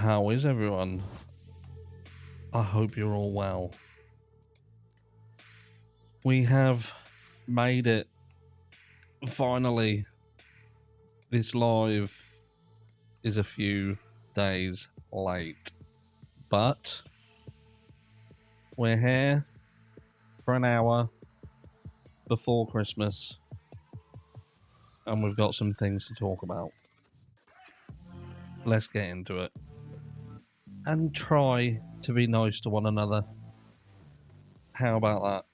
How is everyone? I hope you're all well. We have made it. Finally, this live is a few days late, but we're here for an hour before Christmas, and we've got some things to talk about. Let's get into it and try to be nice to one another. How about that?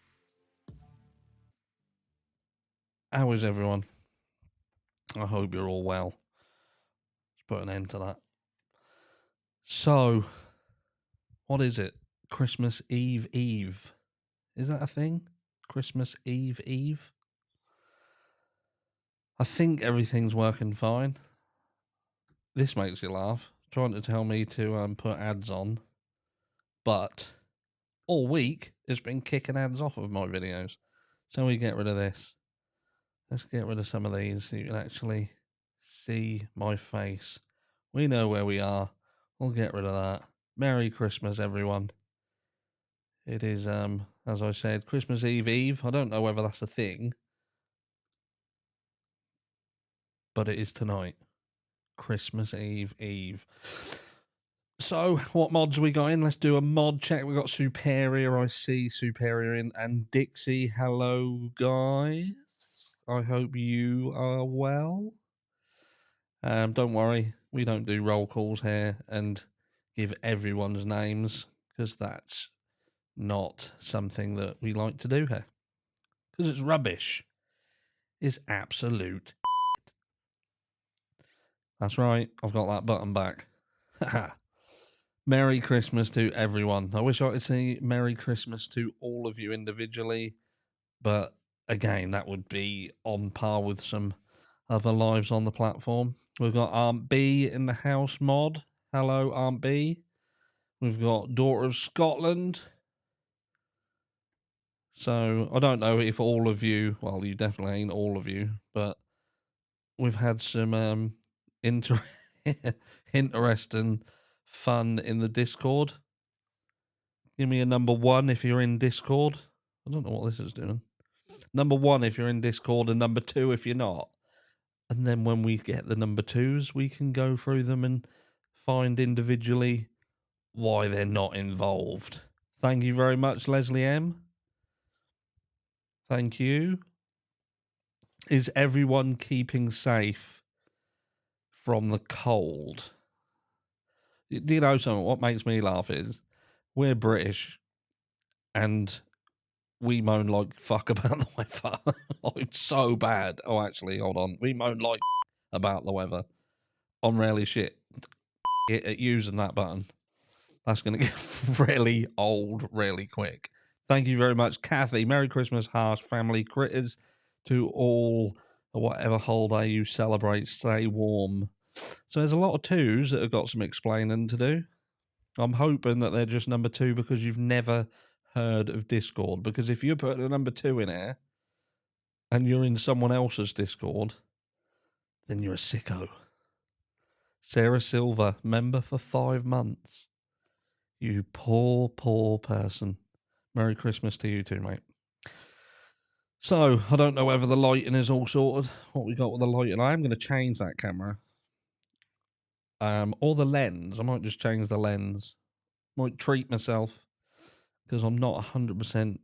How is everyone? I hope you're all well. Let's put an end to that. So, what is it? Christmas Eve Eve. Is that a thing? Christmas Eve Eve? I think everything's working fine. This makes you laugh. Trying to tell me to put ads on. But all week, it's been kicking ads off of my videos. So we get rid of this. Let's get rid of some of these so you can actually see my face. We know where we are. We'll get rid of that. Merry Christmas, everyone. It is, as I said, Christmas Eve Eve. I don't know whether that's a thing, but it is tonight. Christmas Eve Eve. So, what mods we got in? Let's do a mod check. We got Superior, I see Superior in, and Dixie. Hello, guys. I hope you are well. Don't worry, we don't do roll calls here and give everyone's names, because that's not something that we like to do here. Because it's rubbish. It's absolute. That's right, I've got that button back. Merry Christmas to everyone. I wish I could say Merry Christmas to all of you individually, but again, that would be on par with some other lives on the platform. We've got Aunt B in the house mod. Hello, Aunt B. We've got Daughter of Scotland. So, I don't know if all of you, well, you definitely ain't all of you, but we've had some interesting fun in the Discord. Give me a number 1 if you're in Discord. I don't know what this is doing. Number 1 if you're in Discord, and number 2 if you're not. And then when we get the number 2s, we can go through them and find individually why they're not involved. Thank you very much, Leslie M. Thank you. Is everyone keeping safe from the cold? Do you know something? What makes me laugh is we're British and we moan like fuck about the weather. Like so bad. Oh, actually, hold on. We moan like about the weather. I'm really shit at using that button. That's going to get really old really quick. Thank you very much, Kathy. Merry Christmas, Harsh Family Critters. To all, whatever holiday you celebrate, stay warm. So there's a lot of 2s that have got some explaining to do. I'm hoping that they're just number 2 because you've never heard of Discord. Because if you put a number 2 in here and you're in someone else's Discord, then you're a sicko. Sarah Silver, member for 5 months. You poor, poor person. Merry Christmas to you too, mate. So, I don't know whether the lighting is all sorted, what we got with the lighting. I am going to change that camera. Or the lens. I might just change the lens. Might treat myself, because I'm not 100%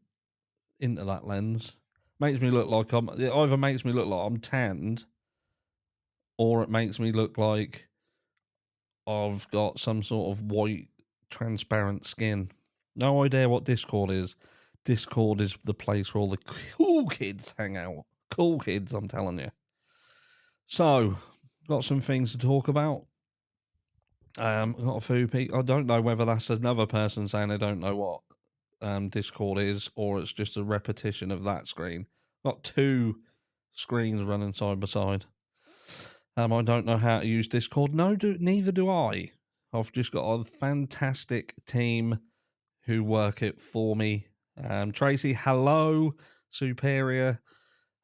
into that lens. Makes me look like it either makes me look like I'm tanned, or it makes me look like I've got some sort of white, transparent skin. No idea what Discord is. Discord is the place where all the cool kids hang out. Cool kids, I'm telling you. So, got some things to talk about. Got a few people. I don't know whether that's another person saying they don't know what Discord is, or it's just a repetition of that screen. Got 2 screens running side by side. I don't know how to use Discord. Neither do I. I've just got a fantastic team who work it for me. Tracy, hello. Superior.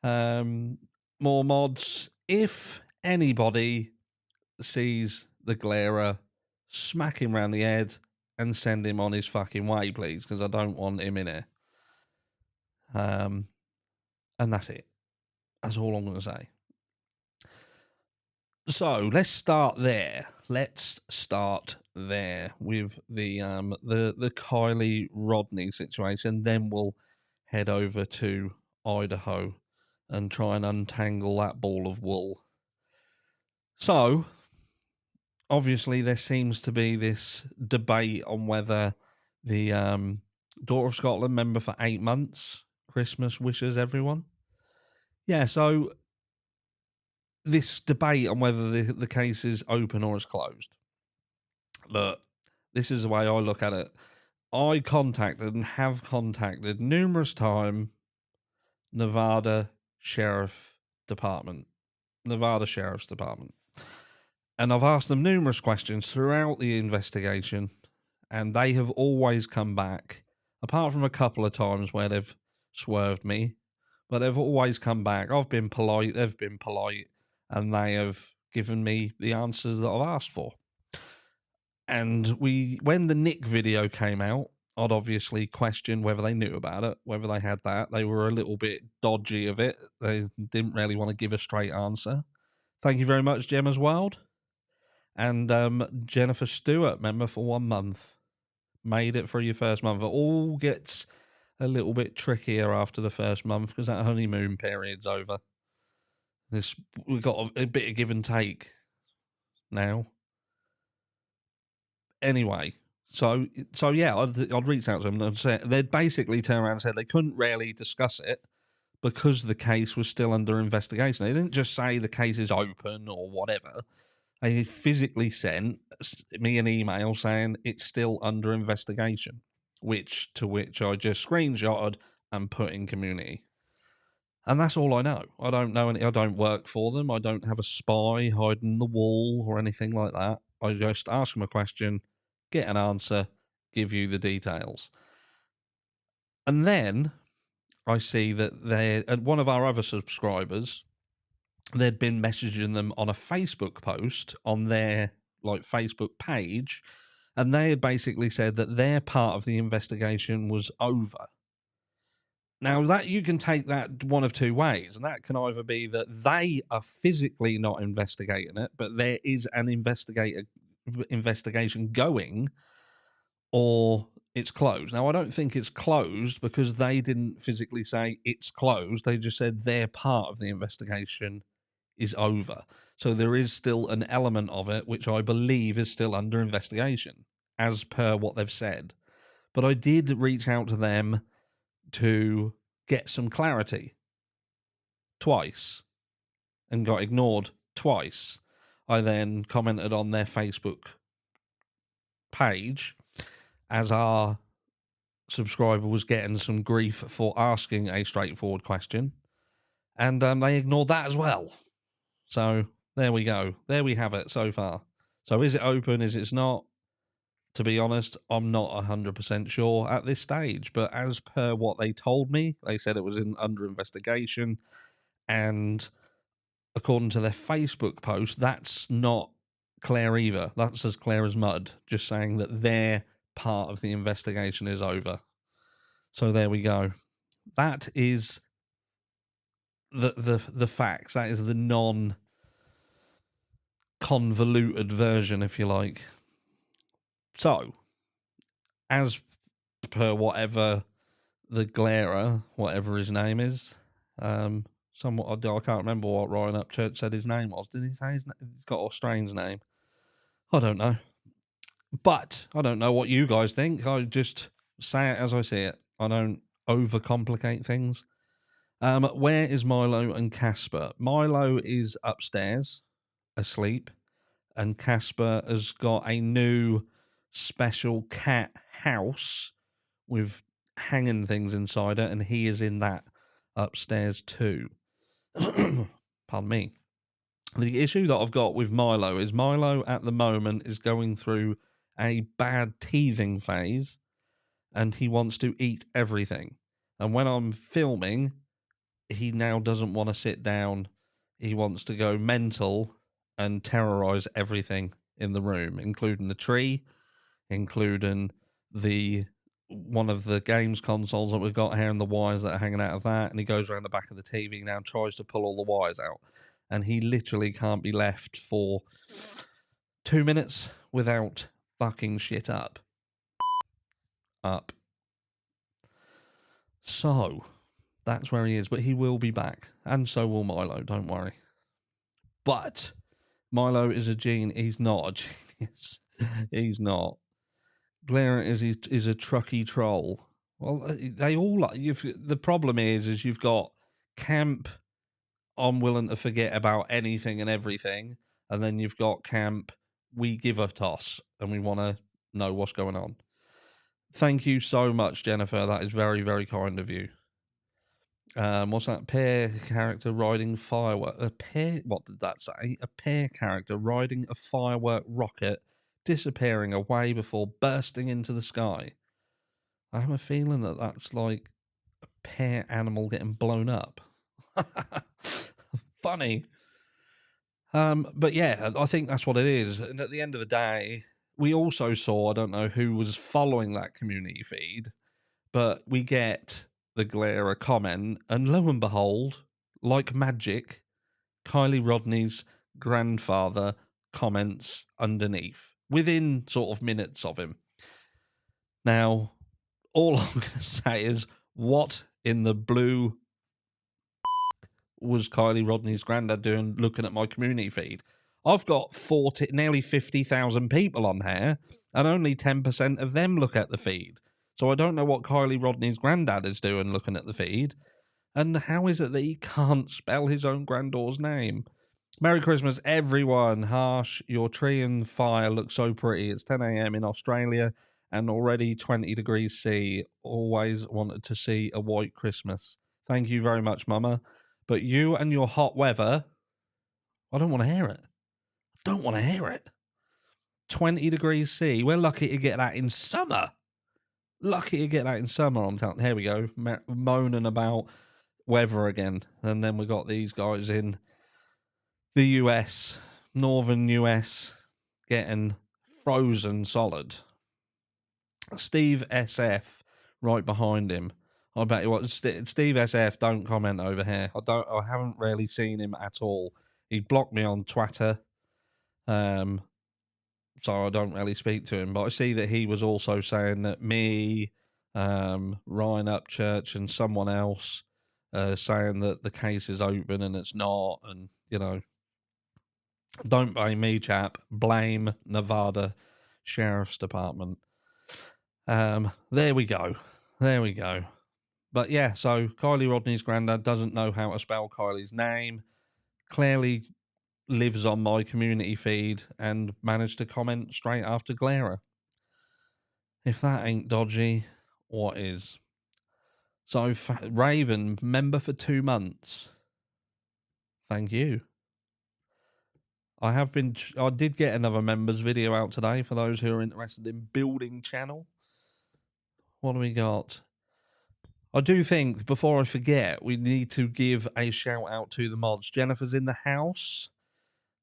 More mods. If anybody sees the Glera smack him round the head, and send him on his fucking way, please, because I don't want him in here. And that's it. That's all I'm going to say. So let's start there. Let's start there with the Kylie Rodney situation. Then we'll head over to Idaho and try and untangle that ball of wool. So obviously, there seems to be this debate on whether the Daughter of Scotland member for 8 months, Christmas wishes everyone. Yeah, so this debate on whether the case is open or is closed. Look, this is the way I look at it. I contacted and have contacted numerous times Nevada Sheriff's Department. And I've asked them numerous questions throughout the investigation, and they have always come back, apart from a couple of times where they've swerved me, but they've always come back. I've been polite, they've been polite, and they have given me the answers that I've asked for. And when the Nick video came out, I'd obviously questioned whether they knew about it, whether they had that. They were a little bit dodgy of it. They didn't really want to give a straight answer. Thank you very much, Gemma's Wild. And Jennifer Stewart, member for 1 month. Made it for your first month. It all gets a little bit trickier after the first month because that honeymoon period's over. We've got a bit of give and take now. Anyway, so yeah, I'd reached out to them and said they'd basically turned around and said they couldn't really discuss it because the case was still under investigation. They didn't just say the case is open or whatever. They physically sent me an email saying it's still under investigation, which I just screenshotted and put in community. And that's all I know. I don't know I don't work for them. I don't have a spy hiding in the wall or anything like that. I just ask them a question, get an answer, give you the details. And then I see that one of our other subscribers, they'd been messaging them on a Facebook post on their Facebook page, and they had basically said that their part of the investigation was over. Now, that you can take that one of two ways, and that can either be that they are physically not investigating it, but there is an investigation going, or it's closed. Now, I don't think it's closed because they didn't physically say it's closed. They just said their part of the investigation is over. So there is still an element of it which I believe is still under investigation, as per what they've said. But I did reach out to them to get some clarity twice and got ignored twice. I then commented on their Facebook page as our subscriber was getting some grief for asking a straightforward question, and they ignored that as well. So there we go. There we have it so far. So is it open? Is it not? To be honest, I'm not 100% sure at this stage. But as per what they told me, they said it was under investigation. And according to their Facebook post, that's not clear either. That's as clear as mud. Just saying that their part of the investigation is over. So there we go. That is the facts. That is the non-convoluted version, if you like. So, as per whatever the Glairer, whatever his name is, somewhat I can't remember what Ryan Upchurch said his name was. Did he say his name? He's got a strange name. I don't know. But I don't know what you guys think. I just say it as I see it. I don't overcomplicate things. Where is Milo and Casper? Milo is upstairs, asleep, and Casper has got a new special cat house with hanging things inside it, and he is in that upstairs too. Pardon me. The issue that I've got with Milo is Milo at the moment is going through a bad teething phase, and he wants to eat everything. And when I'm filming, he now doesn't want to sit down. He wants to go mental and terrorize everything in the room, including the tree, including one of the games consoles that we've got here and the wires that are hanging out of that. And he goes around the back of the TV now and tries to pull all the wires out. And he literally can't be left for 2 minutes without fucking shit up. So, that's where he is. But he will be back. And so will Milo, don't worry. But Milo is a genius. He's not a genius. He's not. Glera is a trucky troll. Well, they all are. The problem is you've got camp, I'm willing to forget about anything and everything, and then you've got camp, we give a toss, and we want to know what's going on. Thank you so much, Jennifer. That is very, very kind of you. What's that? Pair character riding firework. What did that say? A pair character riding a firework rocket, disappearing away before bursting into the sky. I have a feeling that that's like a pair animal getting blown up. Funny. But yeah, I think that's what it is. And at the end of the day, we also saw, I don't know who was following that community feed, but we get the Glera comment, and lo and behold, like magic, Kylie Rodney's grandfather comments underneath within sort of minutes of him. Now, all I'm going to say is, what in the blue was Kylie Rodney's granddad doing looking at my community feed? I've got nearly 50,000 people on here, and only 10% of them look at the feed. So I don't know what Kylie Rodney's granddad is doing looking at the feed. And how is it that he can't spell his own granddaughter's name? Merry Christmas, everyone. Harsh, your tree and fire look so pretty. It's 10 a.m. in Australia and already 20 degrees C. Always wanted to see a white Christmas. Thank you very much, Mama. But you and your hot weather, I don't want to hear it. I don't want to hear it. 20 degrees C. We're lucky to get that in summer. Lucky to get that in summer, I'm telling you. Here we go, moaning about weather again. And then we got these guys in the US, northern US, getting frozen solid. Steve SF right behind him. I bet you what, Steve SF, don't comment over here. I haven't really seen him at all. He blocked me on Twitter. So I don't really speak to him, but I see that he was also saying that me, Ryan Upchurch, and someone else saying that the case is open and it's not, and, you know, don't blame me, chap. Blame Nevada Sheriff's Department. There we go. But yeah, so Kylie Rodney's granddad doesn't know how to spell Kylie's name. Clearly lives on my community feed and managed to comment straight after Glera. If that ain't dodgy, what is? So, Raven, member for 2 months. Thank you. I did get another members video out today for those who are interested in building channel. What do we got? I do think, before I forget, we need to give a shout out to the mods. Jennifer's in the house.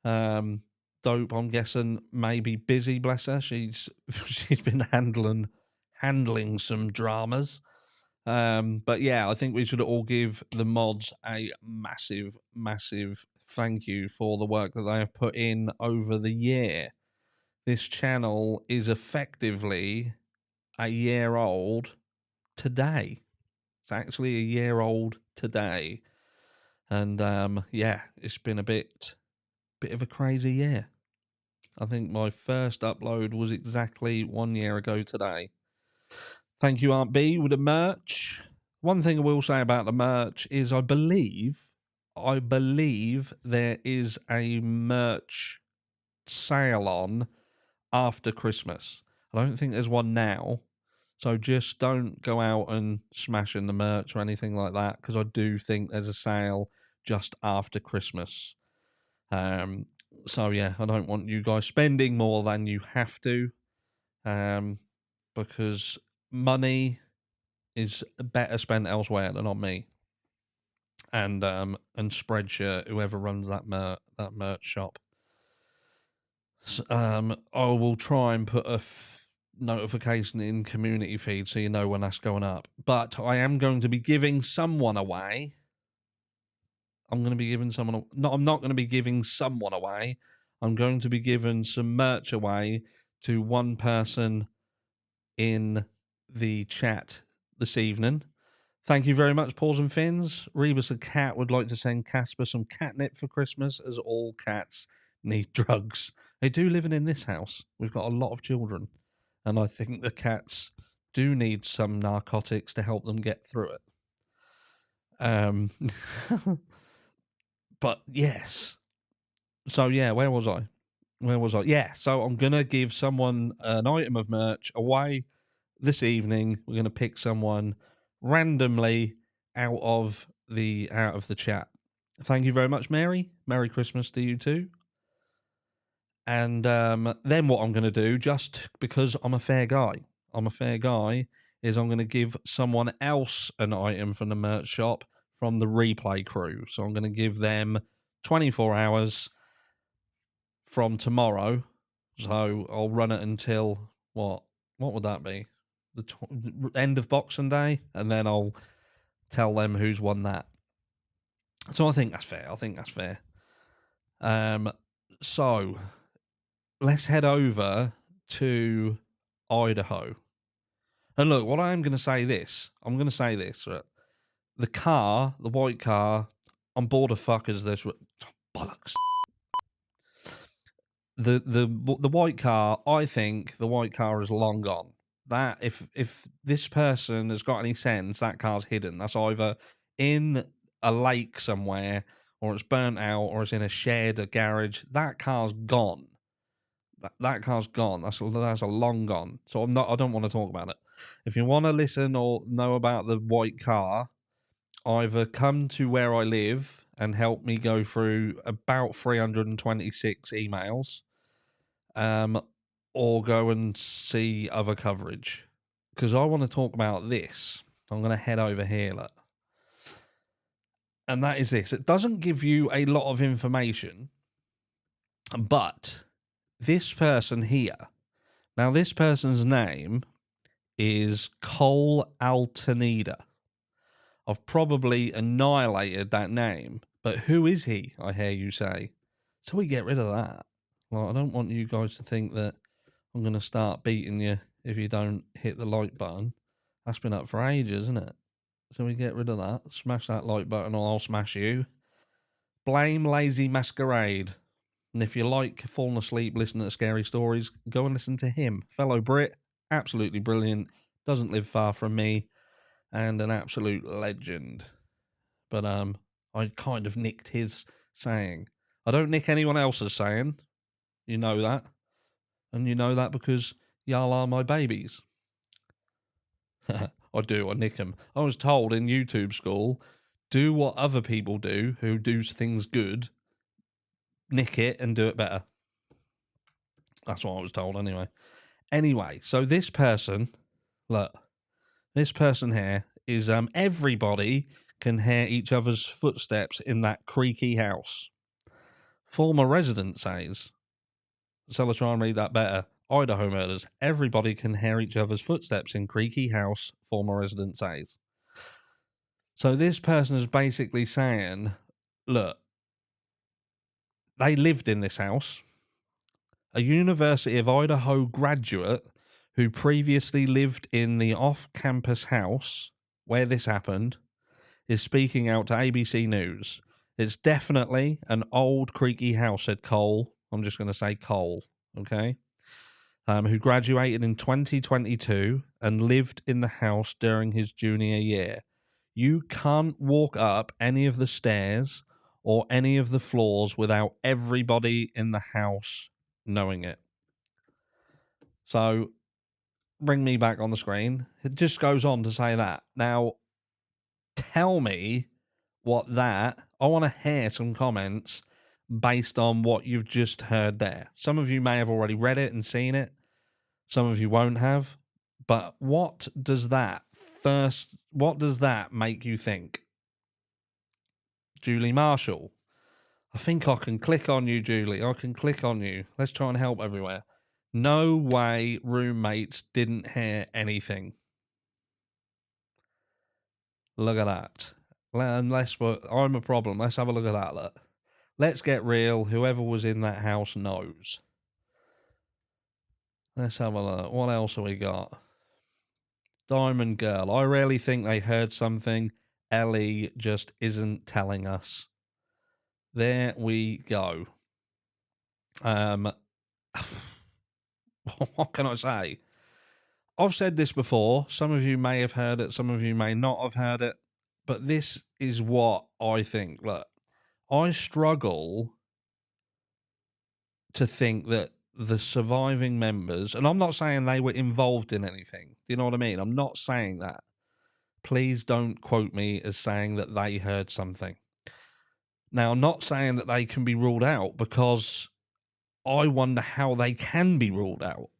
Dope, I'm guessing, maybe busy, bless her. She's been handling some dramas. But yeah, I think we should all give the mods a massive, massive thank you for the work that they have put in over the year. This channel is effectively a year old today. It's actually a year old today. And yeah, it's been a bit of a crazy year. I think my first upload was exactly 1 year ago today. Thank you, Aunt B, with the merch. One thing I will say about the merch is I believe there is a merch sale on after Christmas. I don't think there's one now. So just don't go out and smash in the merch or anything like that, because I do think there's a sale just after Christmas. So yeah, I don't want you guys spending more than you have to, because money is better spent elsewhere than on me. And Spreadshirt, whoever runs that merch shop. I will try and put a notification in community feed so you know when that's going up. But I am going to be giving someone away. I'm going to be giving someone... No, I'm not going to be giving someone away. I'm going to be giving some merch away to one person in the chat this evening. Thank you very much, Paws and Fins. Rebus the cat would like to send Casper some catnip for Christmas, as all cats need drugs. They do living in this house. We've got a lot of children, and I think the cats do need some narcotics to help them get through it. But yes. So yeah, where was I? Yeah, so I'm going to give someone an item of merch away this evening. We're going to pick someone randomly out of the chat. Thank you very much, Mary. Merry Christmas to you too. And then what I'm going to do, just because I'm a fair guy, is I'm going to give someone else an item from the merch shop from the replay crew. So I'm going to give them 24 hours from tomorrow. So I'll run it until, what would that be? The end of Boxing Day, and then I'll tell them who's won that. So I think that's fair. So let's head over to Idaho. And look, what I'm going to say this. Right? The white car, I'm bored of fuckers. This bollocks. The white car, I think the white car is long gone. That if this person has got any sense, that car's hidden. That's either in a lake somewhere, or it's burnt out, or it's in a shed, a garage. That car's gone. That car's gone. That's a long gone. So I don't want to talk about it. If you want to listen or know about the white car, either come to where I live and help me go through about 326 emails, or go and see other coverage. Because I want to talk about this. I'm going to head over here, look. And that is this. It doesn't give you a lot of information, but this person here, now this person's name is Cole Altaneda. I've probably annihilated that name, but who is he, I hear you say? So we get rid of that. Like, I don't want you guys to think that I'm going to start beating you if you don't hit the like button. That's been up for ages, isn't it? So we get rid of that. Smash that like button or I'll smash you. Blame Lazy Masquerade. And if you like falling asleep listening to scary stories, go and listen to him. Fellow Brit, absolutely brilliant. Doesn't live far from me. And an absolute legend. But I kind of nicked his saying. I don't nick anyone else's saying. You know that. And you know that because y'all are my babies. I do, I nick them. I was told in YouTube school, do what other people do who do things good, nick it and do it better. That's what I was told anyway. Anyway, so this person, look, this person here is everybody can hear each other's footsteps in that creaky house. Former resident says, so I'll try and read that better. Idaho murders. Everybody can hear each other's footsteps in creaky house, former resident says. So this person is basically saying, look, they lived in this house. A University of Idaho graduate who previously lived in the off-campus house where this happened is speaking out to ABC News. It's definitely an old creaky house, said Cole. I'm just going to say Cole, okay? Who graduated in 2022 and lived in the house during his junior year. You can't walk up any of the stairs or any of the floors without everybody in the house knowing it. So, bring me back on the screen. It just goes on to say that. Now, tell me what that... I want to hear some comments based on what you've just heard there. Some of you may have already read it and seen it. Some of you won't have. But what does that make you think? Julie Marshall. I think I can click on you, Julie. I can click on you. Let's try and help everywhere. No way roommates didn't hear anything. Look at that. Unless I'm a problem. Let's have a look at that. Look. Let's get real. Whoever was in that house knows. Let's have a look. What else have we got? Diamond Girl. I really think they heard something. Ellie just isn't telling us. There we go. What can I say? I've said this before. Some of you may have heard it. Some of you may not have heard it. But this is what I think. Look, I struggle to think that the surviving members, and I'm not saying they were involved in anything. Do you know what I mean? I'm not saying that. Please don't quote me as saying that they heard something. Now, I'm not saying that they can be ruled out, because I wonder how they can be ruled out.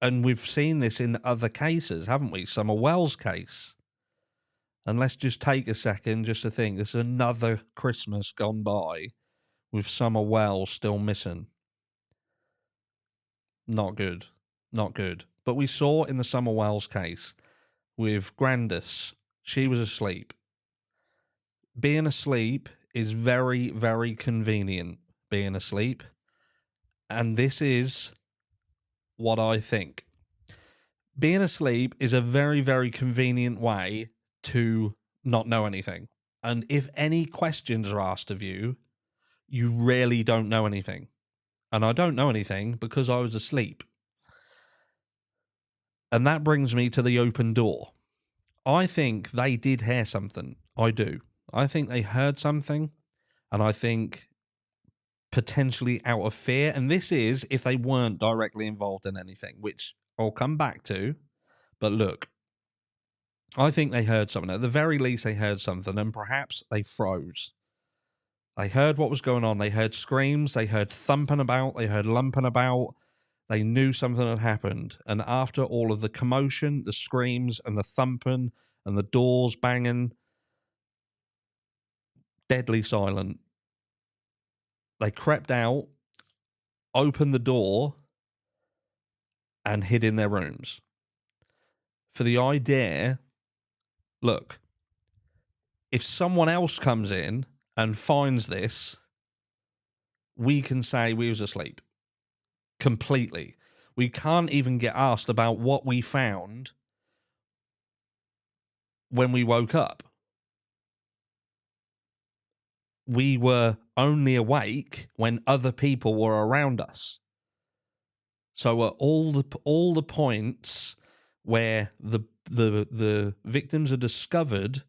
And we've seen this in other cases, haven't we? Summer Wells case. And let's just take a second just to think. This is another Christmas gone by with Summer Wells still missing. Not good. Not good. But we saw in the Summer Wells case with Grandis, she was asleep. Being asleep is very, very convenient, being asleep. And this is what I think. Being asleep is a very, very convenient way to not know anything. And if any questions are asked of you, you really don't know anything. And I don't know anything because I was asleep. And that brings me to the open door. I think they did hear something. I do. I think they heard something. And I think potentially out of fear. And this is if they weren't directly involved in anything, which I'll come back to. But look, I think they heard something. At the very least, they heard something. And perhaps they froze. They heard what was going on. They heard screams. They heard thumping about. They heard lumping about. They knew something had happened. And after all of the commotion, the screams and the thumping and the doors banging, deadly silent. They crept out, opened the door, and hid in their rooms. For the idea, look, if someone else comes in and finds this, we can say we was asleep. Completely. We can't even get asked about what we found when we woke up. We were only awake when other people were around us. So at all the points where the victims are discovered,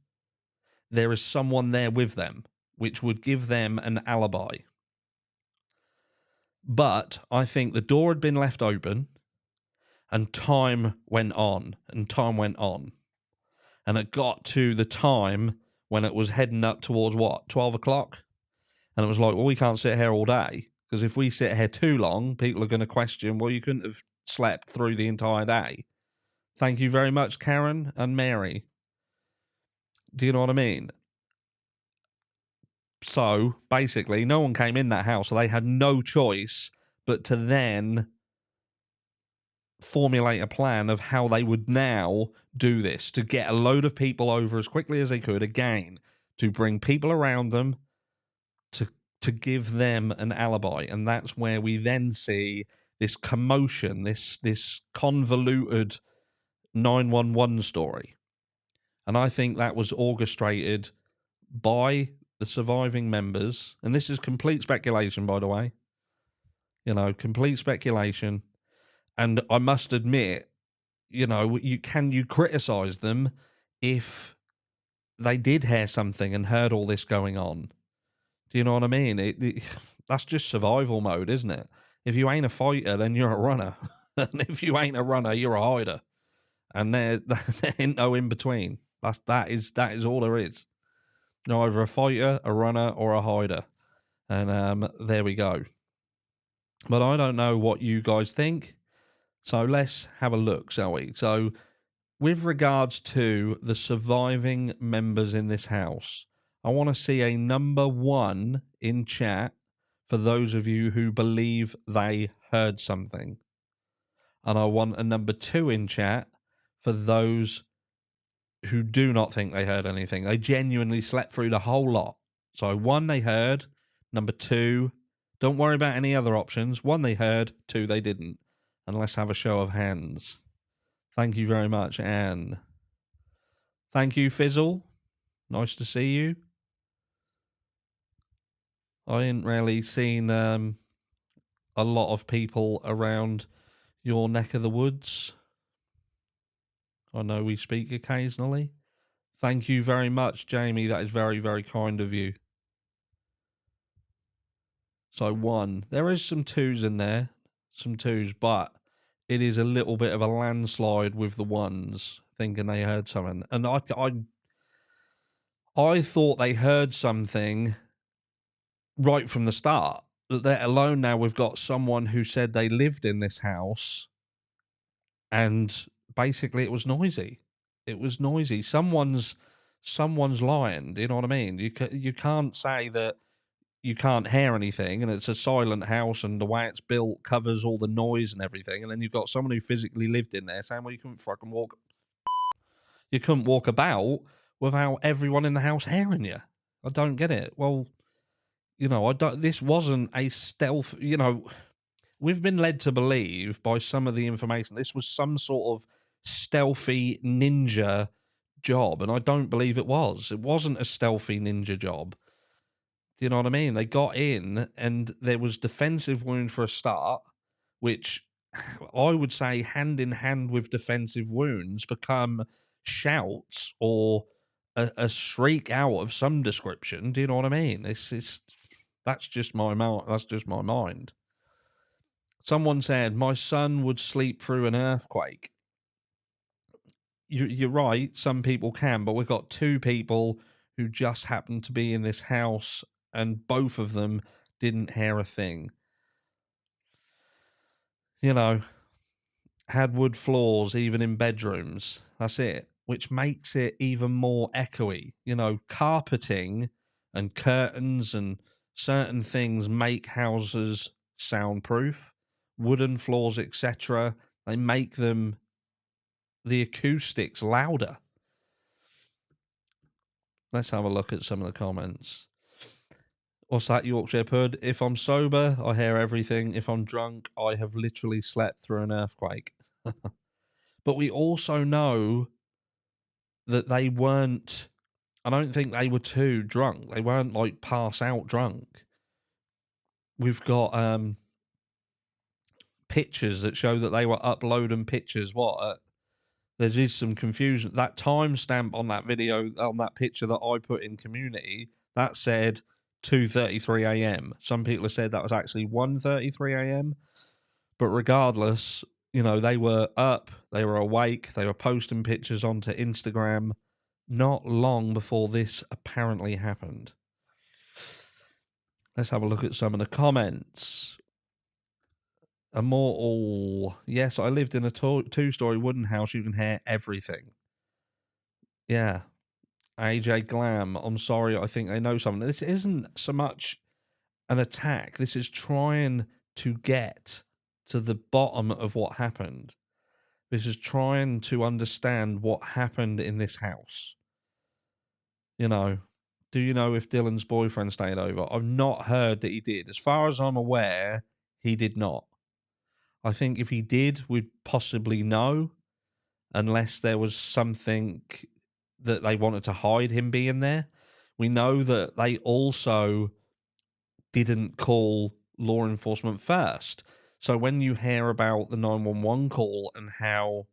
there is someone there with them, which would give them an alibi. But I think the door had been left open, and time went on, and time went on. And it got to the time when it was heading up towards, 12 o'clock? And it was like, well, we can't sit here all day, because if we sit here too long, people are going to question, well, you couldn't have slept through the entire day. Thank you very much, Karen and Mary. Do you know what I mean? So, basically, no one came in that house, so they had no choice but to then formulate a plan of how they would now do this, to get a load of people over as quickly as they could, again, to bring people around them, to give them an alibi. And that's where we then see this commotion, this convoluted 911 story. And I think that was orchestrated by the surviving members, and this is complete speculation, by the way, complete speculation. And I must admit, you criticize them if they did hear something and heard all this going on. Do you know what I mean? That's just survival mode, isn't it? If you ain't a fighter, then you're a runner. And if you ain't a runner, you're a hider. And there ain't no in between. That is all there is. No, either a fighter, a runner, or a hider. And there we go. But I don't know what you guys think. So let's have a look, shall we? So with regards to the surviving members in this house, I want to see a number 1 in chat for those of you who believe they heard something. And I want a number 2 in chat for those who do not think they heard anything. They genuinely slept through the whole lot. So 1, they heard. Number 2, don't worry about any other options. 1, they heard. 2, they didn't. And let's have a show of hands. Thank you very much, Anne. Thank you, Fizzle. Nice to see you. I ain't really seen a lot of people around your neck of the woods. I know we speak occasionally. Thank you very much, Jamie. That is very, very kind of you. So 1. There is some 2s in there. Some 2s, but it is a little bit of a landslide with the 1s thinking they heard something. And I thought they heard something right from the start, let alone now we've got someone who said they lived in this house and basically it was noisy. It was noisy. Someone's lying. Do you know what I mean? You can't say that you can't hear anything and it's a silent house and the way it's built covers all the noise and everything, and then you've got someone who physically lived in there saying, well, you couldn't walk about without everyone in the house hearing you. I don't get it. Well, this wasn't a stealth, we've been led to believe by some of the information this was some sort of stealthy ninja job, and I don't believe it was. It wasn't a stealthy ninja job. Do you know what I mean? They got in and there was defensive wound for a start, which I would say hand in hand with defensive wounds become shouts or a shriek out of some description. Do you know what I mean? That's just my mind. Someone said my son would sleep through an earthquake. You're right. Some people can, but we've got 2 people who just happened to be in this house, and both of them didn't hear a thing. Had wood floors even in bedrooms. That's it. Which makes it even more echoey. Carpeting and curtains and certain things make houses soundproof. Wooden floors, etc. They make them, the acoustics, louder. Let's have a look at some of the comments. What's that, Yorkshire Pud? If I'm sober, I hear everything. If I'm drunk, I have literally slept through an earthquake. But we also know that they weren't, I don't think they were too drunk. They weren't like pass out drunk. We've got pictures that show that they were uploading pictures. There is some confusion. That timestamp on that video, on that picture that I put in community, that said 2:33 a.m. Some people have said that was actually 1:33 a.m. But regardless, they were up, they were awake, they were posting pictures onto Instagram not long before this apparently happened. Let's have a look at some of the comments. Immortal. Yes, I lived in a 2-story wooden house. You can hear everything. Yeah. AJ Glam. I'm sorry. I think they know something. This isn't so much an attack. This is trying to get to the bottom of what happened. This is trying to understand what happened in this house. Do you know if Dylan's boyfriend stayed over? I've not heard that he did. As far as I'm aware, he did not. I think if he did, we'd possibly know, unless there was something that they wanted to hide him being there. We know that they also didn't call law enforcement first. So when you hear about the 911 call and how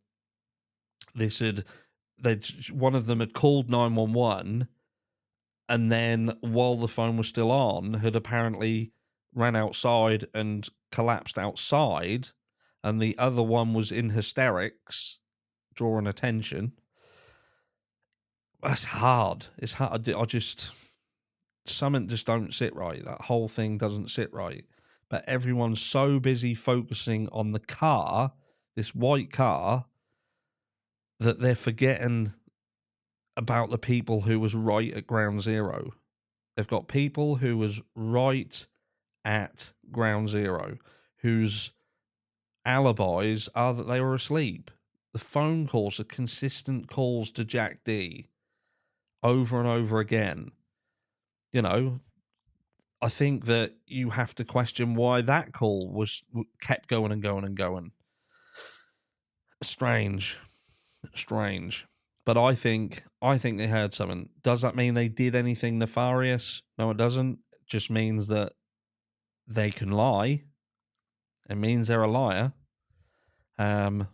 one of them had called 911, and then while the phone was still on, had apparently ran outside and collapsed outside, and the other one was in hysterics, drawing attention. That's hard. It's hard. Something just don't sit right. That whole thing doesn't sit right. But everyone's so busy focusing on the car, this white car, that they're forgetting about the people who was right at ground zero. They've got people who was right at ground zero, whose alibis are that they were asleep. The phone calls are consistent calls to Jack D over and over again. You know, I think that you have to question why that call was kept going and going and going. Strange. But I think they heard something. Does that mean they did anything nefarious? No, it doesn't. It just means that they can lie. It means they're a liar. You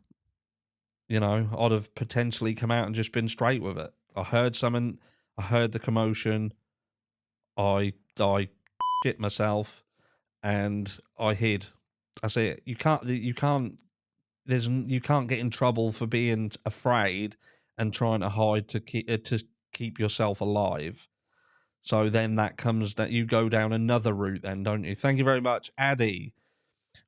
know, I'd have potentially come out and just been straight with it. I heard something. I heard the commotion. I shit myself, and I hid. I say you can't get in trouble for being afraid and trying to hide to keep yourself alive. So then that comes that you go down another route then, don't you? Thank you very much, Addy.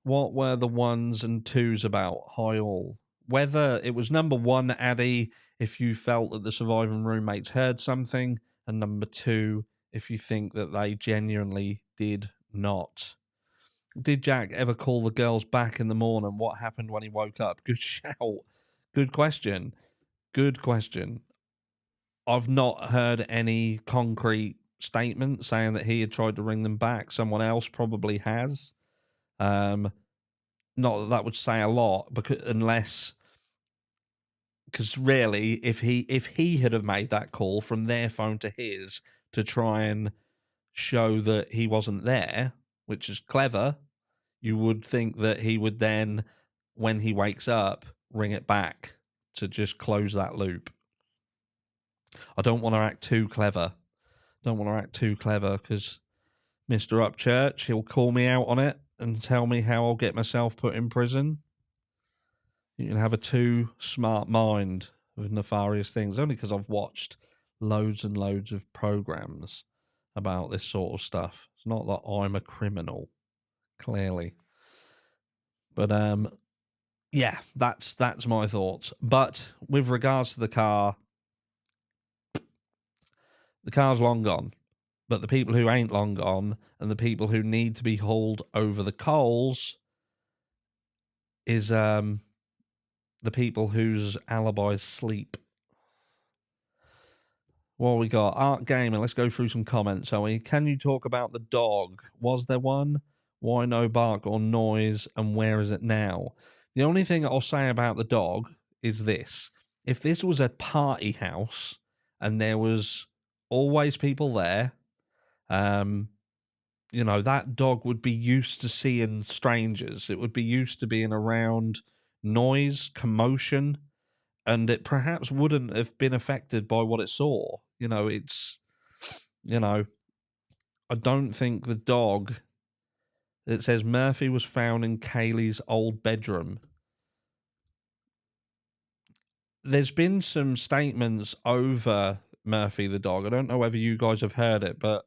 What were the ones and twos about? Hi all. Whether it was number one, Addy, if you felt that the surviving roommates heard something, and number two, if you think that they genuinely did not. Did Jack ever call the girls back in the morning? What happened when he woke up? Good shout. Good question. Good question. I've not heard any concrete statement saying that he had tried to ring them back. Someone else probably has. Not that would say a lot, because really, if he had have made that call from their phone to his to try and show that he wasn't there, which is clever, you would think that he would then, when he wakes up, ring it back to just close that loop. I don't want to act too clever. Because Mr. Upchurch, he'll call me out on it and tell me how I'll get myself put in prison. You can have a too smart mind with nefarious things, only because I've watched loads and loads of programs about this sort of stuff. It's not that I'm a criminal, clearly. But yeah, that's my thoughts. But with regards to the car's long gone. But the people who ain't long gone and the people who need to be hauled over the coals is the people whose alibis sleep. What we got? Art Gaming. Let's go through some comments, shall we? Can you talk about the dog? Was there one? Why no bark or noise? And where is it now? The only thing I'll say about the dog is this. If this was a party house and there was always people there, you know, that dog would be used to seeing strangers. It would be used to being around noise, commotion, and it perhaps wouldn't have been affected by what it saw. You know, I don't think the dog, it says Murphy was found in Kaylee's old bedroom. There's been some statements over Murphy the dog. I don't know whether you guys have heard it, but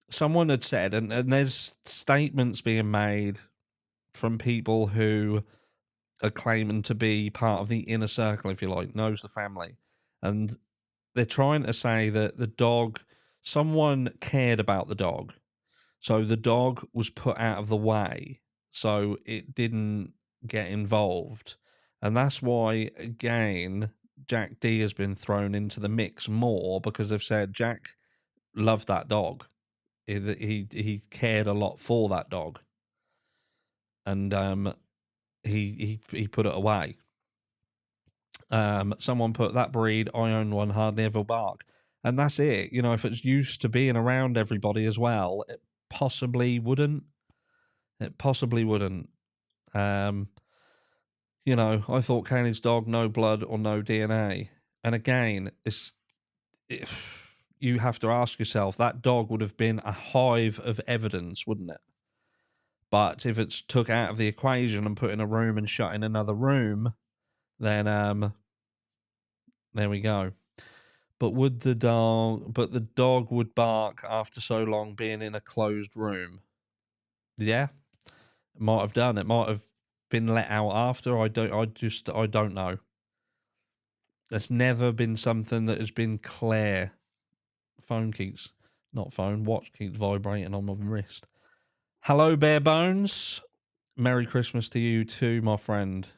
someone had said, and there's statements being made from people who are claiming to be part of the inner circle, if you like, knows the family. And they're trying to say that the dog, someone cared about the dog. So the dog was put out of the way so it didn't get involved. And that's why, again, Jack D has been thrown into the mix more, because they've said Jack loved that dog. He cared a lot for that dog. And he put it away. Someone put that breed, I own one, hardly ever bark. And that's it. You know, if it's used to being around everybody as well, it possibly wouldn't. You know, I thought Kaylee's dog, no blood or no DNA. And again, you have to ask yourself, that dog would have been a hive of evidence, wouldn't it? But if it's took out of the equation and put in a room and shut in another room, then there we go. But the dog would bark after so long being in a closed room. Yeah, it might have done. It might have been let out after. I don't know. There's never been something that has been clear. Phone keeps Not phone. Watch keeps vibrating on my wrist. Hello, Bare Bones. Merry Christmas to you too, my friend.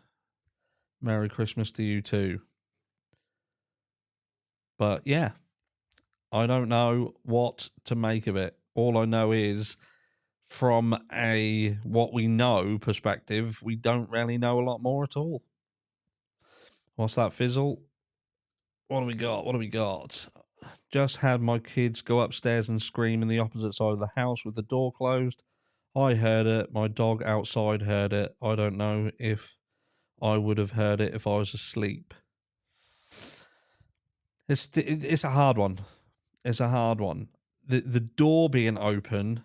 Merry Christmas to you too. But yeah, I don't know what to make of it. All I know is, from a what we know perspective, we don't really know a lot more at all. What's that, Fizzle? What do we got? What do we got? Just had my kids go upstairs and scream in the opposite side of the house with the door closed. I heard it. My dog outside heard it. I don't know if I would have heard it if I was asleep. It's a hard one. It's a hard one. The door being open,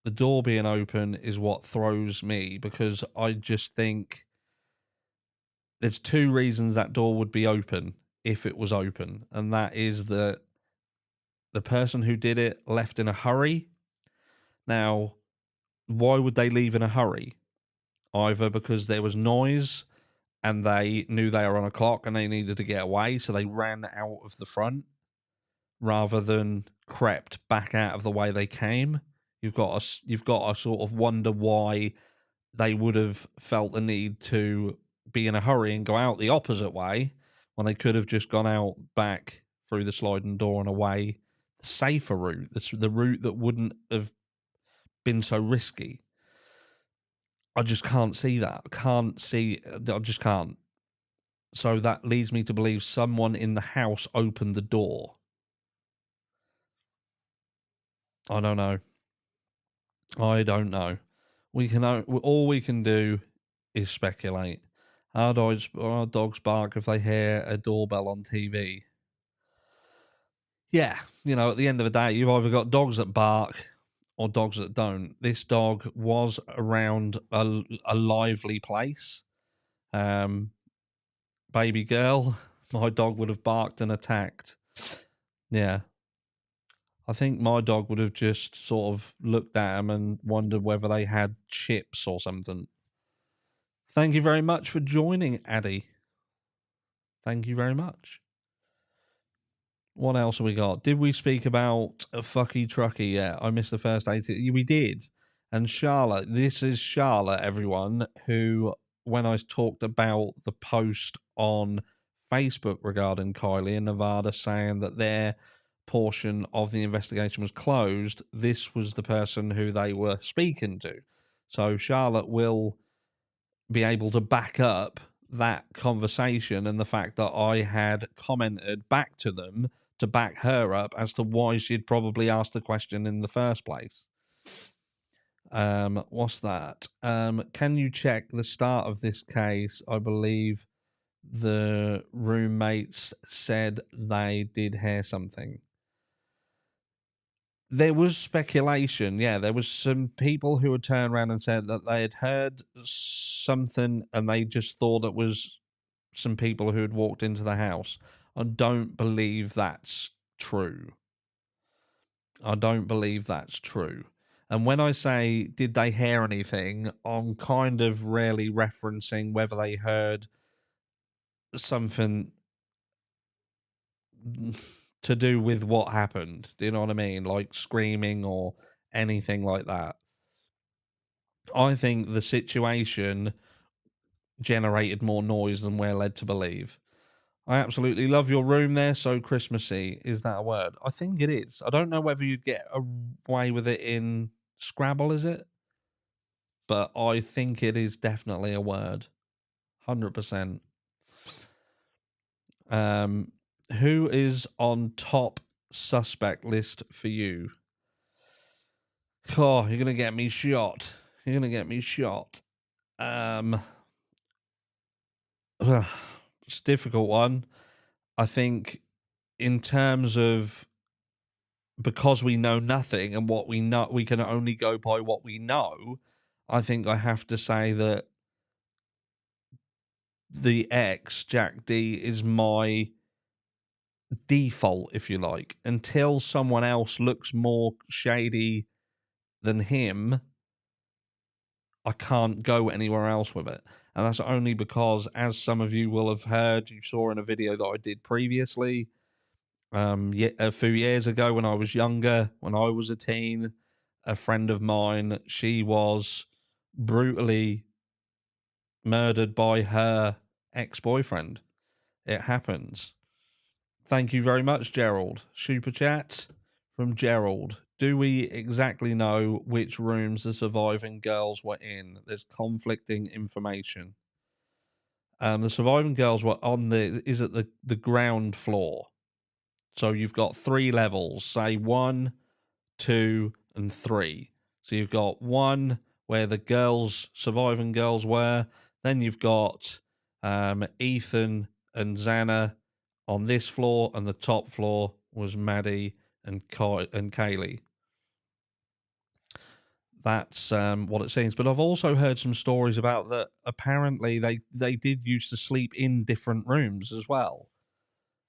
is what throws me, because I just think there's two reasons that door would be open if it was open, and that is that the person who did it left in a hurry. Now, why would they leave in a hurry? Either because there was noise and they knew they were on a clock and they needed to get away, so they ran out of the front rather than crept back out of the way they came. You've got to sort of wonder why they would have felt the need to be in a hurry and go out the opposite way when they could have just gone out back through the sliding door and away the safer route, the route that wouldn't have been so risky. I just can't see that. I just can't. So that leads me to believe someone in the house opened the door. I don't know. All we can do is speculate. Our dogs bark if they hear a doorbell on TV. Yeah, at the end of the day, you've either got dogs that bark or dogs that don't. This dog was around a lively place. Baby girl, my dog would have barked and attacked. Yeah. I think my dog would have just sort of looked at them and wondered whether they had chips or something. Thank you very much for joining, Addy. Thank you very much. What else have we got? Did we speak about a fucky trucky yet? I missed the first 80. We did. And Charlotte, this is Charlotte, everyone, who, when I talked about the post on Facebook regarding Kylie and Nevada saying that their portion of the investigation was closed, this was the person who they were speaking to. So Charlotte will be able to back up that conversation and the fact that I had commented back to them to back her up as to why she'd probably asked the question in the first place. What's that? Can you check the start of this case? I believe the roommates said they did hear something. There was speculation, yeah. There was some people who had turned around and said that they had heard something and they just thought it was some people who had walked into the house. I don't believe that's true. And when I say, did they hear anything, I'm kind of really referencing whether they heard something to do with what happened. Do you know what I mean? Like screaming or anything like that. I think the situation generated more noise than we're led to believe. I absolutely love your room there, so Christmassy. Is that a word? I think it is. I don't know whether you'd get away with it in Scrabble, is it? But I think it is definitely a word. 100%. Who is on top suspect list for you? Oh, you're going to get me shot. It's a difficult one. I think in terms of, because we know nothing and what we know, we can only go by what we know. I think I have to say that the ex, Jack D, is my default, if you like, until someone else looks more shady than him. I can't go anywhere else with it. And that's only because, as some of you will have heard, you saw in a video that I did previously, A few years ago when I was younger, when I was a teen, a friend of mine, she was brutally murdered by her ex-boyfriend. It happens. Thank you very much, Gerald. Super chat from Gerald. Do we exactly know which rooms the surviving girls were in? There's conflicting information. The surviving girls were at the ground floor. So you've got 3 levels, say 1, 2, and 3. So you've got 1 where the surviving girls were. Then you've got Ethan and Xana on this floor, and the top floor was Maddie and Kaylee. That's what it seems. But I've also heard some stories about that. Apparently, they did used to sleep in different rooms as well.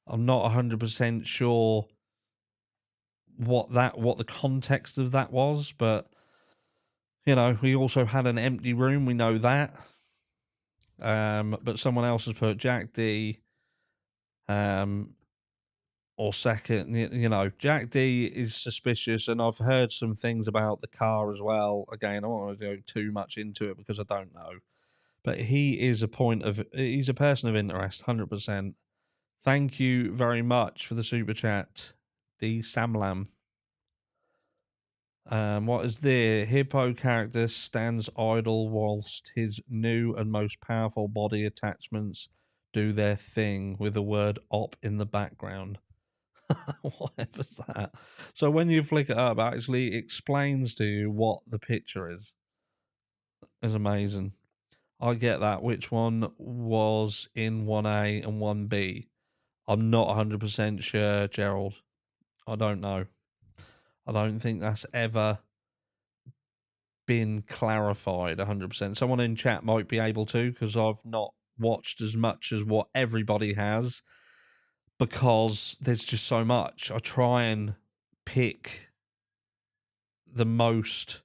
I'm not 100% sure what the context of that was, but you know, we also had an empty room. We know that. But someone else has put Jack D. Or second, you know, Jack D is suspicious, and I've heard some things about the car as well. Again, I don't want to go too much into it because I don't know, but he's a person of interest, 100%. Thank you very much for the super chat, D Samlam. What is there? Hippo character stands idle whilst his new and most powerful body attachments do their thing with the word op in the background. Whatever's that. So when you flick it up, it actually explains to you what the picture is. It's amazing. I get that. Which one was in 1A and 1B? I'm not 100% sure, Gerald. I don't know. I don't think that's ever been clarified 100%. Someone in chat might be able to, because I've not watched as much as what everybody has, because there's just so much. I try and pick the most,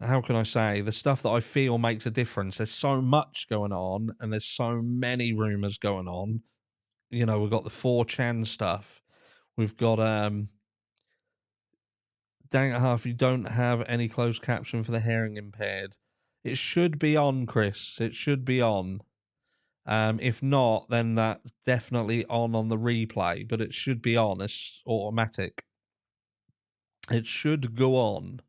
how can I say, the stuff that I feel makes a difference. There's so much going on, and there's so many rumors going on. You know, we've got the 4chan stuff. We've got dang it, half you don't have any closed caption for the hearing impaired. It should be on, Chris. It should be on. If not, then that's definitely on the replay, but it should be on. It's automatic. It should go on.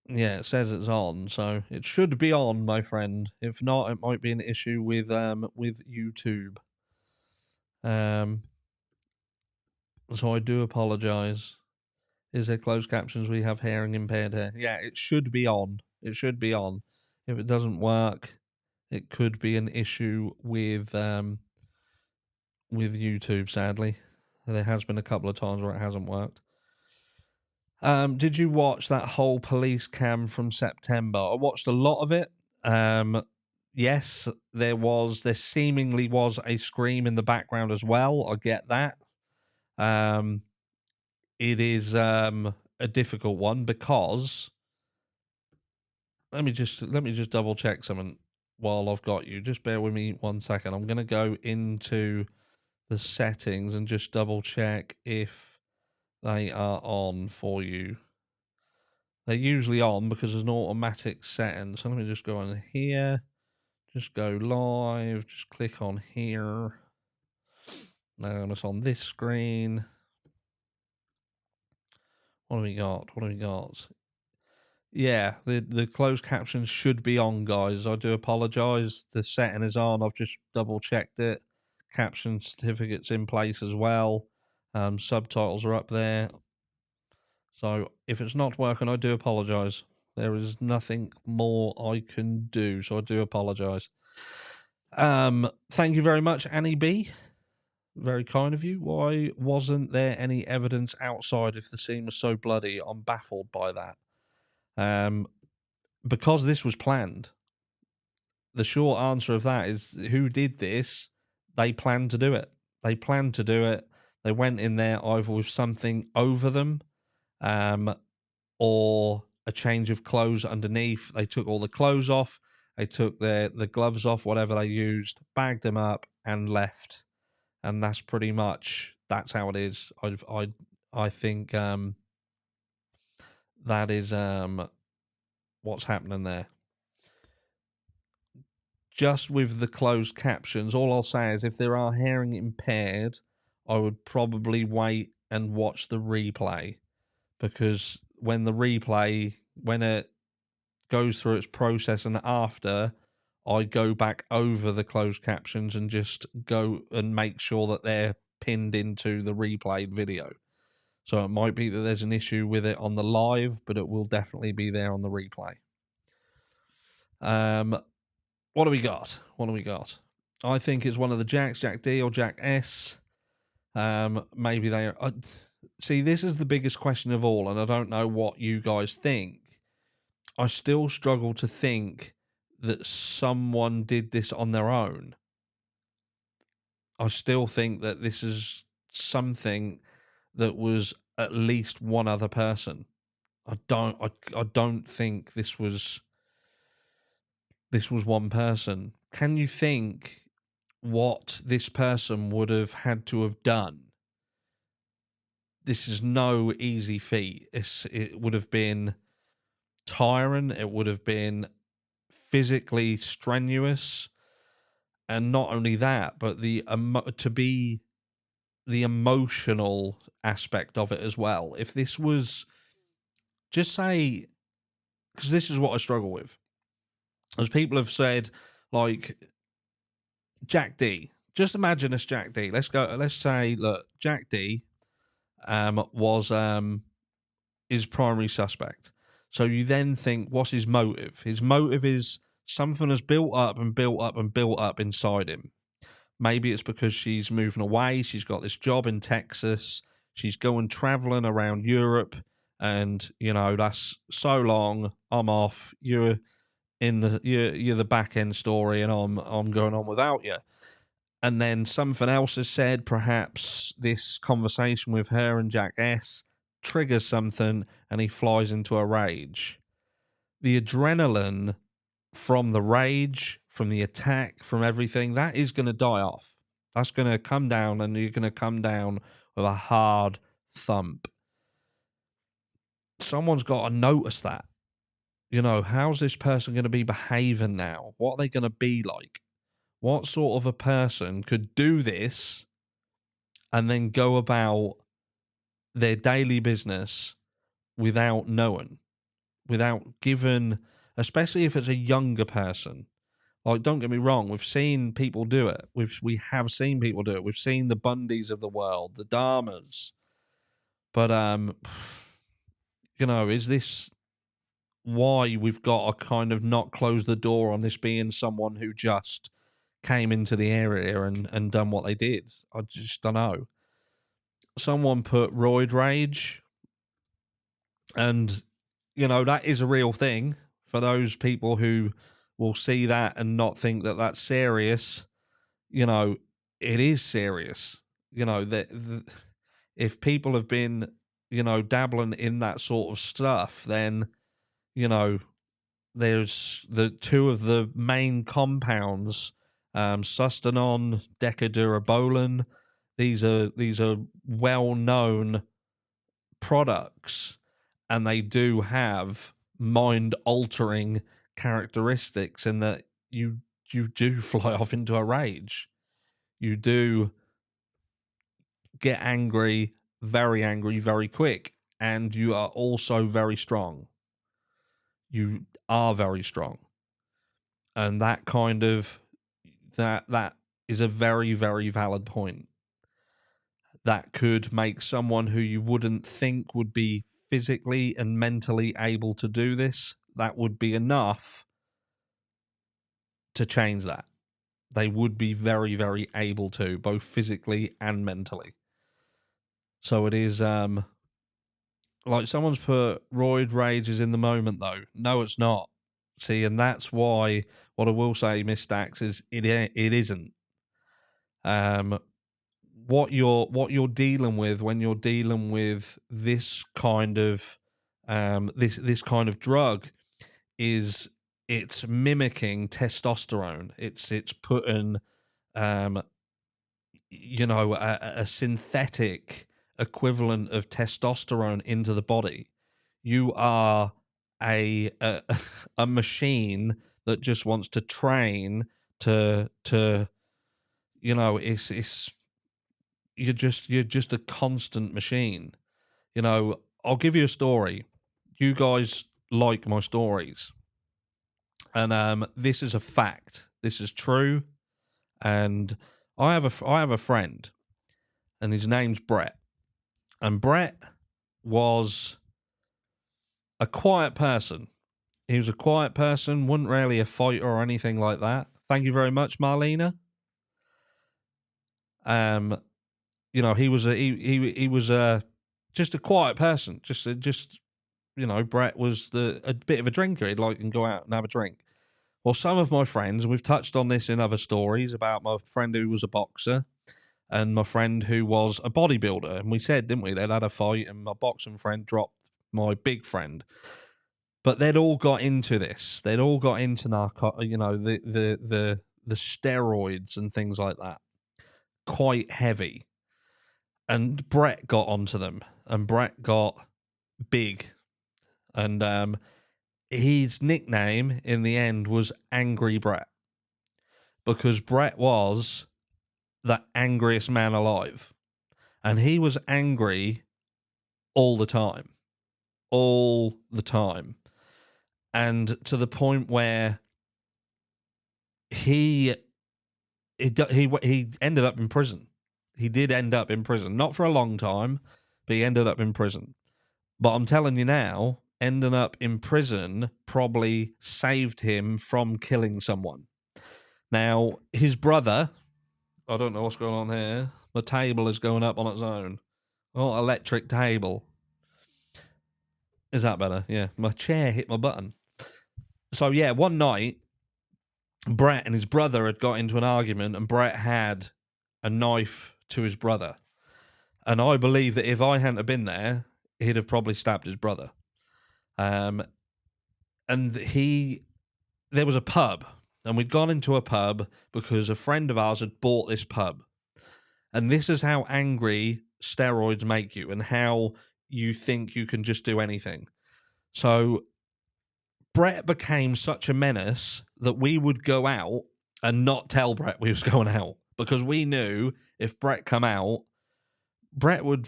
Yeah, it says it's on, so it should be on, my friend. If not, it might be an issue with YouTube. So I do apologise. Is there closed captions? We have hearing impaired here. Yeah, it should be on. It should be on. If it doesn't work, it could be an issue with YouTube. Sadly, there has been a couple of times where it hasn't worked. Did you watch that whole police cam from September? I watched a lot of it. Yes, there seemingly was a scream in the background as well. I get that. It is a difficult one because let me just double check something while I've got you. Just bear with me 1 second. I'm going to go into the settings and just double check if they are on for you. They're usually on because there's an automatic setting. So let me just go on here. Just go live. Just click on here. Now it's on this screen. What do we got? Yeah, the closed captions should be on, guys. I do apologise. The setting is on. I've just double checked it. Caption certificate's in place as well. Subtitles are up there. So if it's not working, I do apologise. There is nothing more I can do, so I do apologise. Thank you very much, Annie B. Very kind of you. Why wasn't there any evidence outside if the scene was so bloody? I'm baffled by that. Because this was planned. The short answer of that is who did this? They planned to do it. They went in there either with something over them, or a change of clothes underneath. They took all the clothes off They took the gloves off, whatever they used, bagged them up, and left. And that's pretty much that's how it is. I think that is what's happening there. Just with the closed captions, all I'll say is if there are hearing impaired, I would probably wait and watch the replay, because when it goes through its process and after, I go back over the closed captions and just go and make sure that they're pinned into the replayed video. So it might be that there's an issue with it on the live, but it will definitely be there on the replay. What do we got? I think it's one of the Jacks, Jack D or Jack S. Maybe they are. See, this is the biggest question of all, and I don't know what you guys think. I still struggle to think that someone did this on their own. I still think that this is something that was at least one other person. I don't think this was one person. Can you think what this person would have had to have done? This is no easy feat. It would have been tiring. It would have been physically strenuous, and not only that, but the emotional aspect of it as well. If this was, just say, because this is what I struggle with, as people have said, like Jack D. Just imagine it's Jack D. Let's say, look, Jack D. Was his primary suspect. So you then think, what's his motive? His motive is something has built up and built up and built up inside him. Maybe it's because she's moving away. She's got this job in Texas. She's going traveling around Europe, and that's so long. I'm off. You're the back end story, and I'm going on without you. And then something else is said. Perhaps this conversation with her and Jack S triggers something, and he flies into a rage. The adrenaline from the rage, from the attack, from everything, that is going to die off. That's going to come down, and you're going to come down with a hard thump. Someone's got to notice that. How's this person going to be behaving now? What are they going to be like? What sort of a person could do this and then go about their daily business without knowing, without giving, especially if it's a younger person? Like, don't get me wrong, we've seen people do it. We have seen people do it. We've seen the Bundys of the world, the Dahmers. But, is this why we've got to kind of not close the door on this being someone who just came into the area and done what they did? I just don't know. Someone put roid rage, and that is a real thing. For those people who will see that and not think that that's serious, it is serious. If people have been dabbling in that sort of stuff, then there's the two of the main compounds, sustanon, decadurabolin. These are well-known products, and they do have mind-altering characteristics in that you do fly off into a rage. You do get angry, very quick, and you are also very strong. You are very strong. And that kind of that is a very, very valid point. That could make someone who you wouldn't think would be physically and mentally able to do this, that would be enough to change that. They would be very, very able to, both physically and mentally. So it is, like someone's put, roid rage is in the moment, though. No, it's not. See, and that's why, what I will say, Miss Stacks, is it isn't. What you're dealing with when you're dealing with this kind of this kind of drug is it's mimicking testosterone. It's putting, you know, a synthetic equivalent of testosterone into the body. You are a a machine that just wants to train to you know, it's you're just a constant machine. You know, I'll give you a story. You guys like my stories. And this is a fact. This is true. And I have a friend, and his name's Brett. And Brett was a quiet person. He was a quiet person, wasn't really a fighter or anything like that. Thank you very much, Marlena. You know, he was just a quiet person. Just you know, Brett was a bit of a drinker. He'd like and go out and have a drink. Well, some of my friends, and we've touched on this in other stories about my friend who was a boxer and my friend who was a bodybuilder. And we said, didn't we, they'd had a fight and my boxing friend dropped my big friend. But they'd all got into this. They'd all got into you know, the steroids and things like that. Quite heavy. And Brett got onto them. And Brett got big. And his nickname in the end was Angry Brett, because Brett was the angriest man alive, and he was angry all the time, and to the point where he ended up in prison. He did end up in prison, not for a long time, but he ended up in prison. But I'm telling you now, ending up in prison probably saved him from killing someone. Now, his brother, I don't know what's going on here. The table is going up on its own. Oh, electric table. Is that better? Yeah. My chair hit my button. So, yeah, one night, Brett and his brother had got into an argument, and Brett had a knife to his brother. And I believe that if I hadn't been there, he'd have probably stabbed his brother. And there was a pub, and we'd gone into a pub because a friend of ours had bought this pub. And this is how angry steroids make you and how you think you can just do anything. So Brett became such a menace that we would go out and not tell Brett we was going out, because we knew if Brett come out, Brett would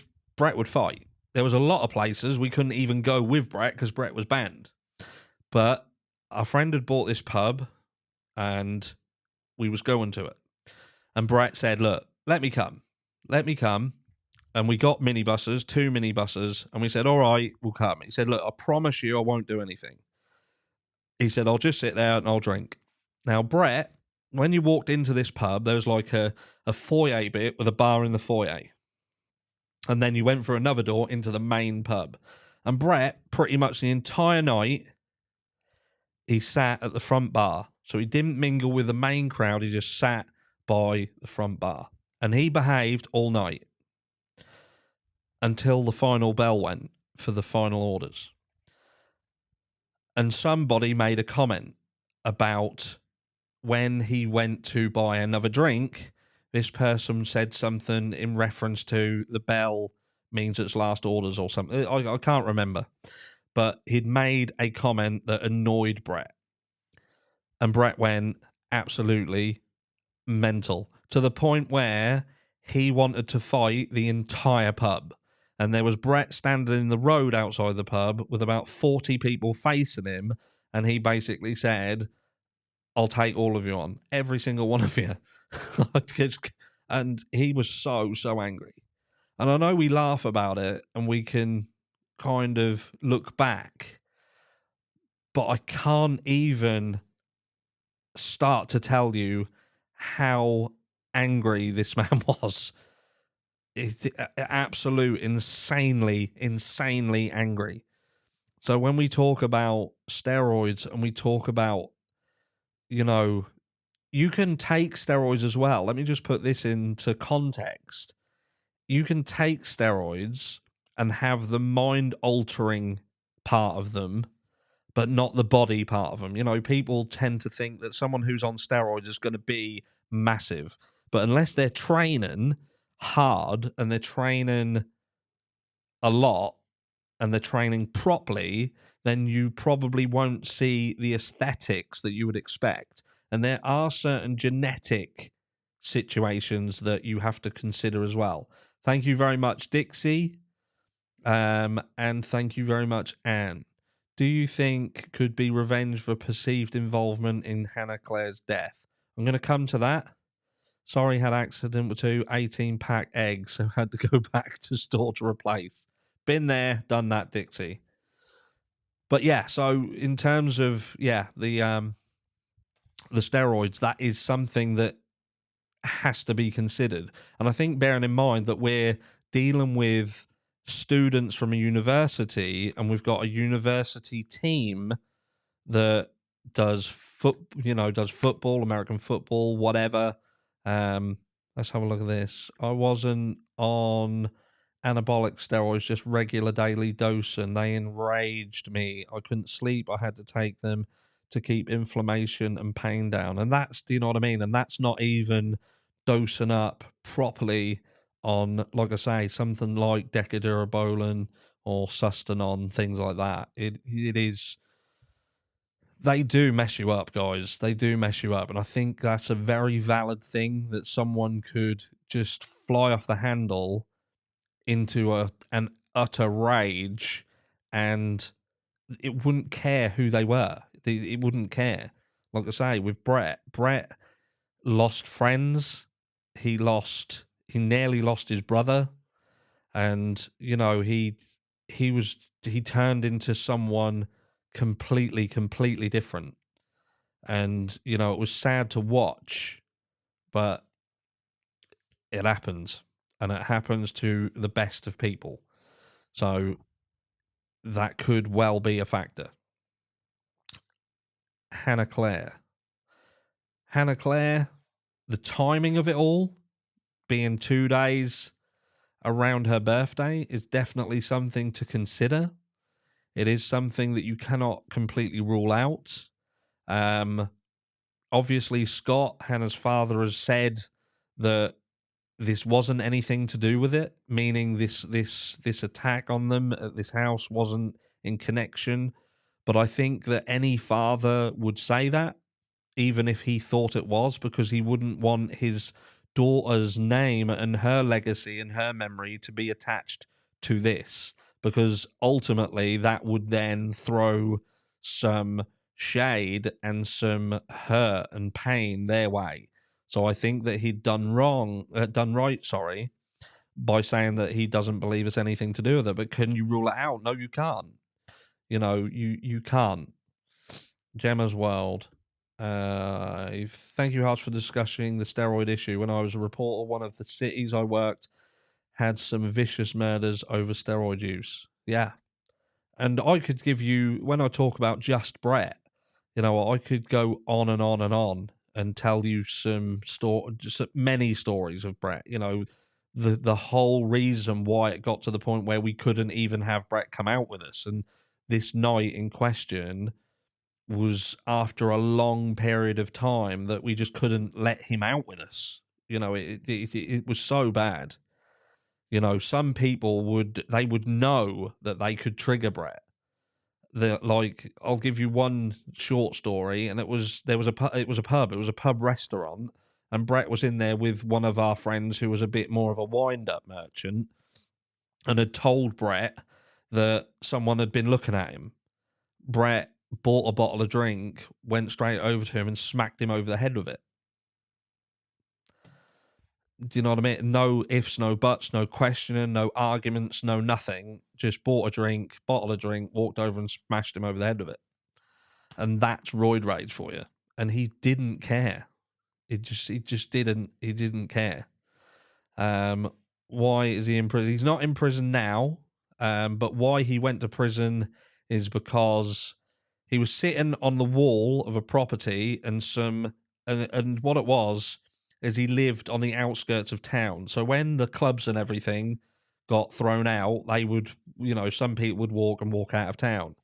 fight. There was a lot of places we couldn't even go with Brett because Brett was banned. But our friend had bought this pub and we was going to it. And Brett said, look, let me come. And we got minibuses, 2 minibuses, and we said, all right, we'll come. He said, look, I promise you I won't do anything. He said, I'll just sit there and I'll drink. Now, Brett, when you walked into this pub, there was like a foyer bit with a bar in the foyer. And then you went through another door into the main pub. And Brett, pretty much the entire night, he sat at the front bar. So he didn't mingle with the main crowd. He just sat by the front bar. And he behaved all night until the final bell went for the final orders. And somebody made a comment about when he went to buy another drink, this person said something in reference to the bell means it's last orders or something. I can't remember. But he'd made a comment that annoyed Brett. And Brett went absolutely mental, to the point where he wanted to fight the entire pub. And there was Brett standing in the road outside the pub with about 40 people facing him. And he basically said, I'll take all of you on, every single one of you. And he was so angry. And I know we laugh about it and we can kind of look back, but I can't even start to tell you how angry this man was. It's absolute insanely angry. So when we talk about steroids and we talk about, you know, you can take steroids as well. Let me just put this into context. You can take steroids and have the mind-altering part of them, but not the body part of them. You know, people tend to think that someone who's on steroids is going to be massive, but unless they're training hard and they're training a lot and they're training properly, then you probably won't see the aesthetics that you would expect. And there are certain genetic situations that you have to consider as well. Thank you very much, Dixie. And thank you very much, Anne. Do you think could be revenge for perceived involvement in Hannah Claire's death? I'm going to come to that. Sorry, had accident with 18-pack eggs, so had to go back to store to replace. Been there, done that, Dixie. But yeah, so in terms of the steroids, that is something that has to be considered. And I think bearing in mind that we're dealing with students from a university and we've got a university team that does football, American football, whatever. Let's have a look at this. I wasn't on anabolic steroids, just regular daily dose, and they enraged me. I couldn't sleep. I had to take them to keep inflammation and pain down. And that's, do you know what I mean? And that's not even dosing up properly on, like I say, something like decadurabolin or sustanon, things like that. It is, they do mess you up, guys. They do mess you up. And I think that's a very valid thing, that someone could just fly off the handle into an utter rage and it wouldn't care who they were. It wouldn't care. Like I say, with Brett lost friends. He nearly lost his brother. And, you know, he turned into someone completely different. And, you know, it was sad to watch, but it happens. And it happens to the best of people. So that could well be a factor. Hannah Claire, the timing of it all being 2 days around her birthday is definitely something to consider. It is something that you cannot completely rule out. Obviously, Scott, Hannah's father, has said that this wasn't anything to do with it, meaning this attack on them at this house wasn't in connection. But I think that any father would say that, even if he thought it was, because he wouldn't want his daughter's name and her legacy and her memory to be attached to this, because ultimately that would then throw some shade and some hurt and pain their way. So I think that he'd done right, sorry, by saying that he doesn't believe it's anything to do with it. But can you rule it out? No, you can't. You know, you can't. Gemma's World. Thank you, Hearts, for discussing the steroid issue. When I was a reporter, one of the cities I worked had some vicious murders over steroid use. Yeah. And I could give you, when I talk about just Brett, you know, I could go on and on and on and tell you many stories of Brett. You know, the whole reason why it got to the point where we couldn't even have Brett come out with us. And this night in question was after a long period of time that we just couldn't let him out with us. You know, it was so bad. You know, some people would know that they could trigger Brett. Like, I'll give you one short story, and it was a pub restaurant, and Brett was in there with one of our friends who was a bit more of a wind-up merchant, and had told Brett that someone had been looking at him. Brett bought a bottle of drink, went straight over to him and smacked him over the head with it. Do you know what I mean? No ifs, no buts, no questioning, no arguments, no nothing. Just bought a drink, bottle of drink, walked over and smashed him over the head with it. And that's roid rage for you. And he didn't care. He didn't care. Why is he in prison? He's not in prison now. But why he went to prison is because he was sitting on the wall of a property and what it was is he lived on the outskirts of town. So when the clubs and everything got thrown out, they would, you know, some people would walk out of town.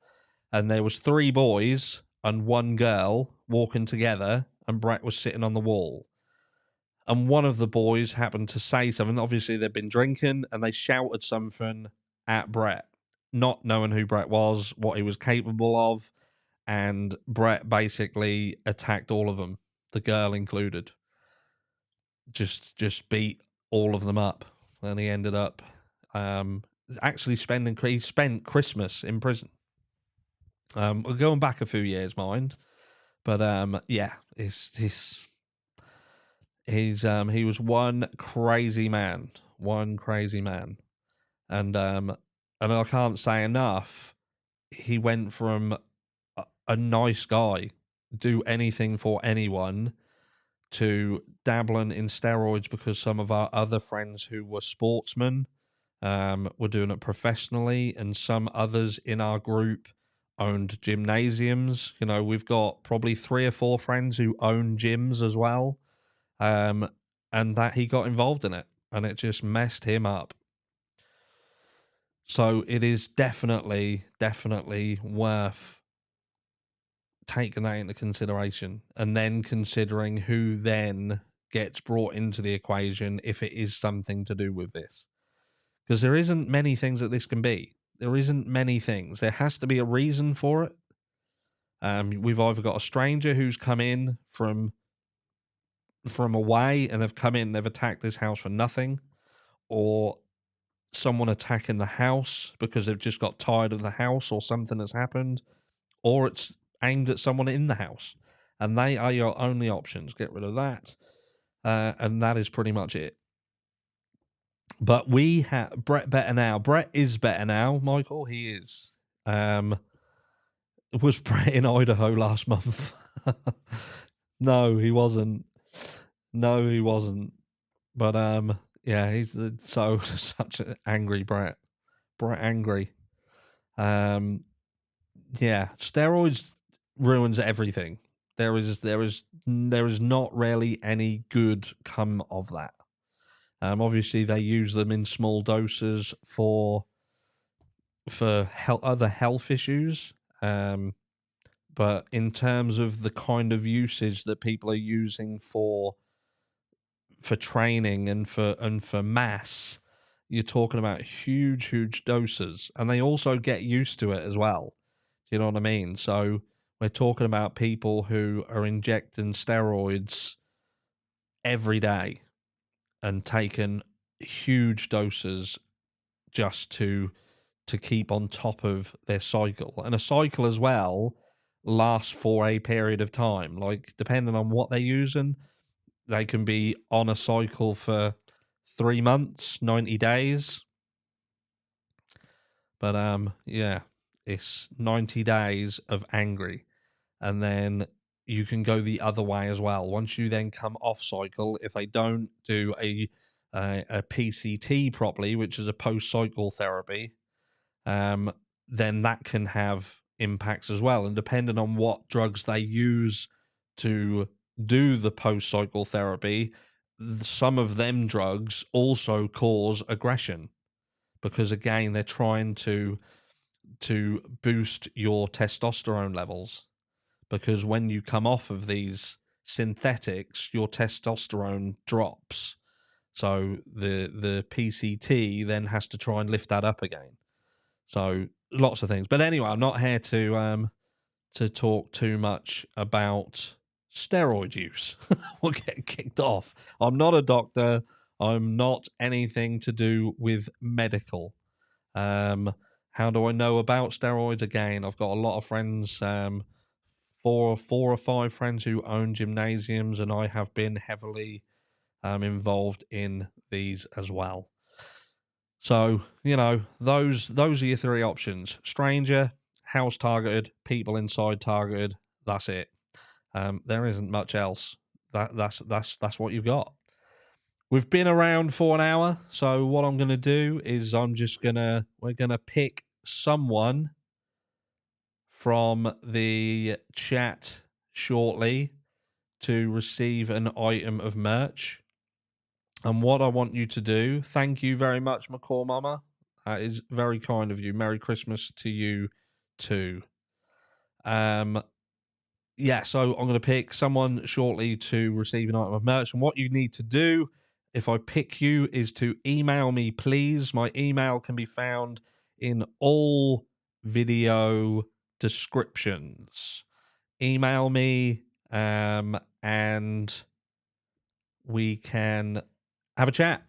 and there was 3 boys and 1 girl walking together, and Brett was sitting on the wall. And one of the boys happened to say something. Obviously, they'd been drinking, and they shouted something at Brett, not knowing who Brett was, what he was capable of, and Brett basically attacked all of them, the girl included. Just beat all of them up, and he ended up actually spent Christmas in prison. We're going back a few years, mind, but yeah, he was one crazy man, and I can't say enough. He went from a nice guy, do anything for anyone, to dabbling in steroids because some of our other friends who were sportsmen were doing it professionally, and some others in our group owned gymnasiums. You know, we've got probably 3 or 4 friends who own gyms as well, and that he got involved in it, and it just messed him up. So it is definitely worth taking that into consideration, and then considering who then gets brought into the equation if it is something to do with this. Because there isn't many things that this can be. There isn't many things. There has to be a reason for it. We've either got a stranger who's come in from away and they've come in, they've attacked this house for nothing, or someone attacking the house because they've just got tired of the house or something has happened, or it's aimed at someone in the house. And they are your only options. Get rid of that. And that is pretty much it. But we have Brett better now. Brett is better now, Michael. He is. Was Brett in Idaho last month? No, he wasn't. But yeah, he's such an angry Brett. Brett angry. Yeah, steroids ruins everything. There is not really any good come of that. Obviously, they use them in small doses for other health issues. But in terms of the kind of usage that people are using for training and for mass, you're talking about huge doses, and they also get used to it as well. Do you know what I mean? So we're talking about people who are injecting steroids every day and taking huge doses just to keep on top of their cycle. And a cycle as well lasts for a period of time. Like, depending on what they're using, they can be on a cycle for 3 months, 90 days. But yeah, it's 90 days of angry. And then you can go the other way as well. Once you then come off cycle, if they don't do a PCT properly, which is a post-cycle therapy, then that can have impacts as well. And depending on what drugs they use to do the post-cycle therapy, some of them drugs also cause aggression, because again, they're trying to boost your testosterone levels. Because when you come off of these synthetics, your testosterone drops. So the PCT then has to try and lift that up again. So lots of things. But anyway, I'm not here to talk too much about steroid use. We'll get kicked off. I'm not a doctor. I'm not anything to do with medical. How do I know about steroids? Again, I've got a lot of friends, 4 or 5 friends who own gymnasiums, and I have been heavily involved in these as well. So, you know, those are your 3 options: stranger, house targeted, people inside targeted. That's it. There isn't much else. That's what you've got. We've been around for an hour, so what I'm going to do is we're gonna pick someone from the chat shortly to receive an item of merch. And what I want you to do, thank you very much, McCall Mama. That is very kind of you. Merry Christmas to you too. Yeah, so I'm going to pick someone shortly to receive an item of merch. And what you need to do, if I pick you, is to email me, please. My email can be found in all video descriptions. Email me, and we can have a chat.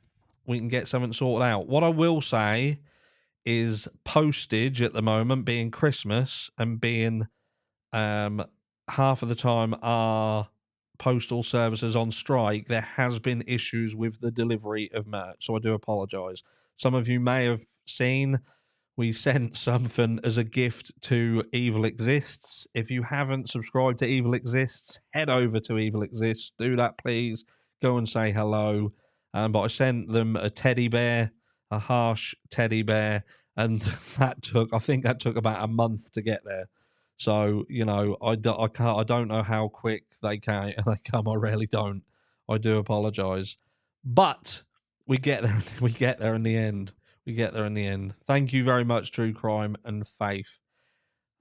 We can get something sorted out. What I will say is postage at the moment, being Christmas and being half of the time our postal services on strike, there has been issues with the delivery of merch. So I do apologise. Some of you may have seen we sent something as a gift to Evil Exists. If you haven't subscribed to Evil Exists, head over to Evil Exists. Do that, please. Go and say hello. But I sent them a teddy bear, a harsh teddy bear, and I think that took about a month to get there. So, you know, I don't know how quick they come. I rarely don't. I do apologise. But we get there. We get there in the end. We get there in the end. Thank you very much, True Crime and Faith.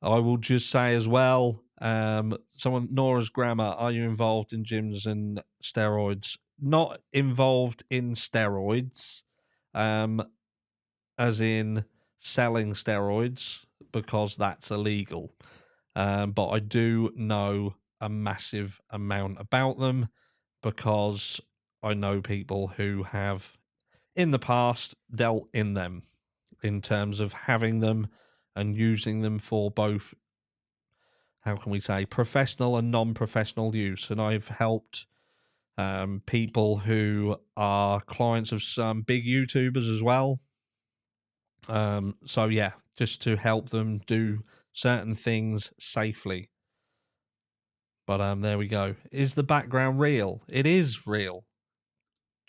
I will just say as well, Nora's Grammar, are you involved in gyms and steroids? Not involved in steroids, as in selling steroids, because that's illegal. But I do know a massive amount about them because I know people who have in the past dealt in them in terms of having them and using them for both, how can we say, professional and non-professional use. And I've helped people who are clients of some big YouTubers as well. So yeah, just to help them do certain things safely. But there we go. Is the background real? It is real,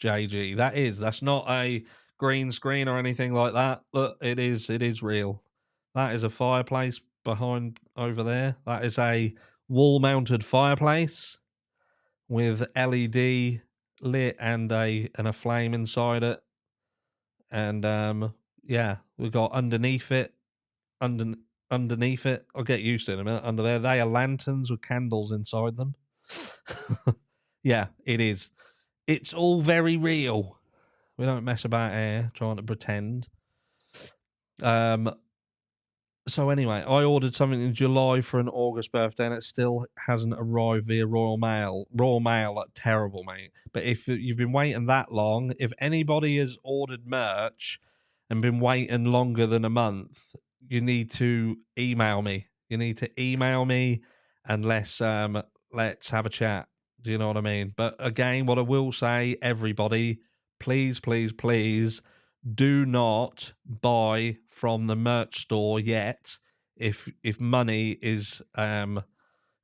JG. That's not a green screen or anything like that. Look, it is real. That is a fireplace behind over there. That is a wall-mounted fireplace with LED lit and a flame inside it. And yeah, we've got underneath it. Underneath it, I'll get used to it in a minute. Under there, they are lanterns with candles inside them. Yeah, it is. It's all very real. We don't mess about here trying to pretend. So anyway, I ordered something in July for an August birthday, and it still hasn't arrived via Royal Mail. Royal Mail, like, terrible, mate. But if you've been waiting that long, if anybody has ordered merch and been waiting longer than a month, you need to email me. You need to email me, and let's have a chat. Do you know what I mean? But again, what I will say, everybody, please, please, please, do not buy from the merch store yet if money is an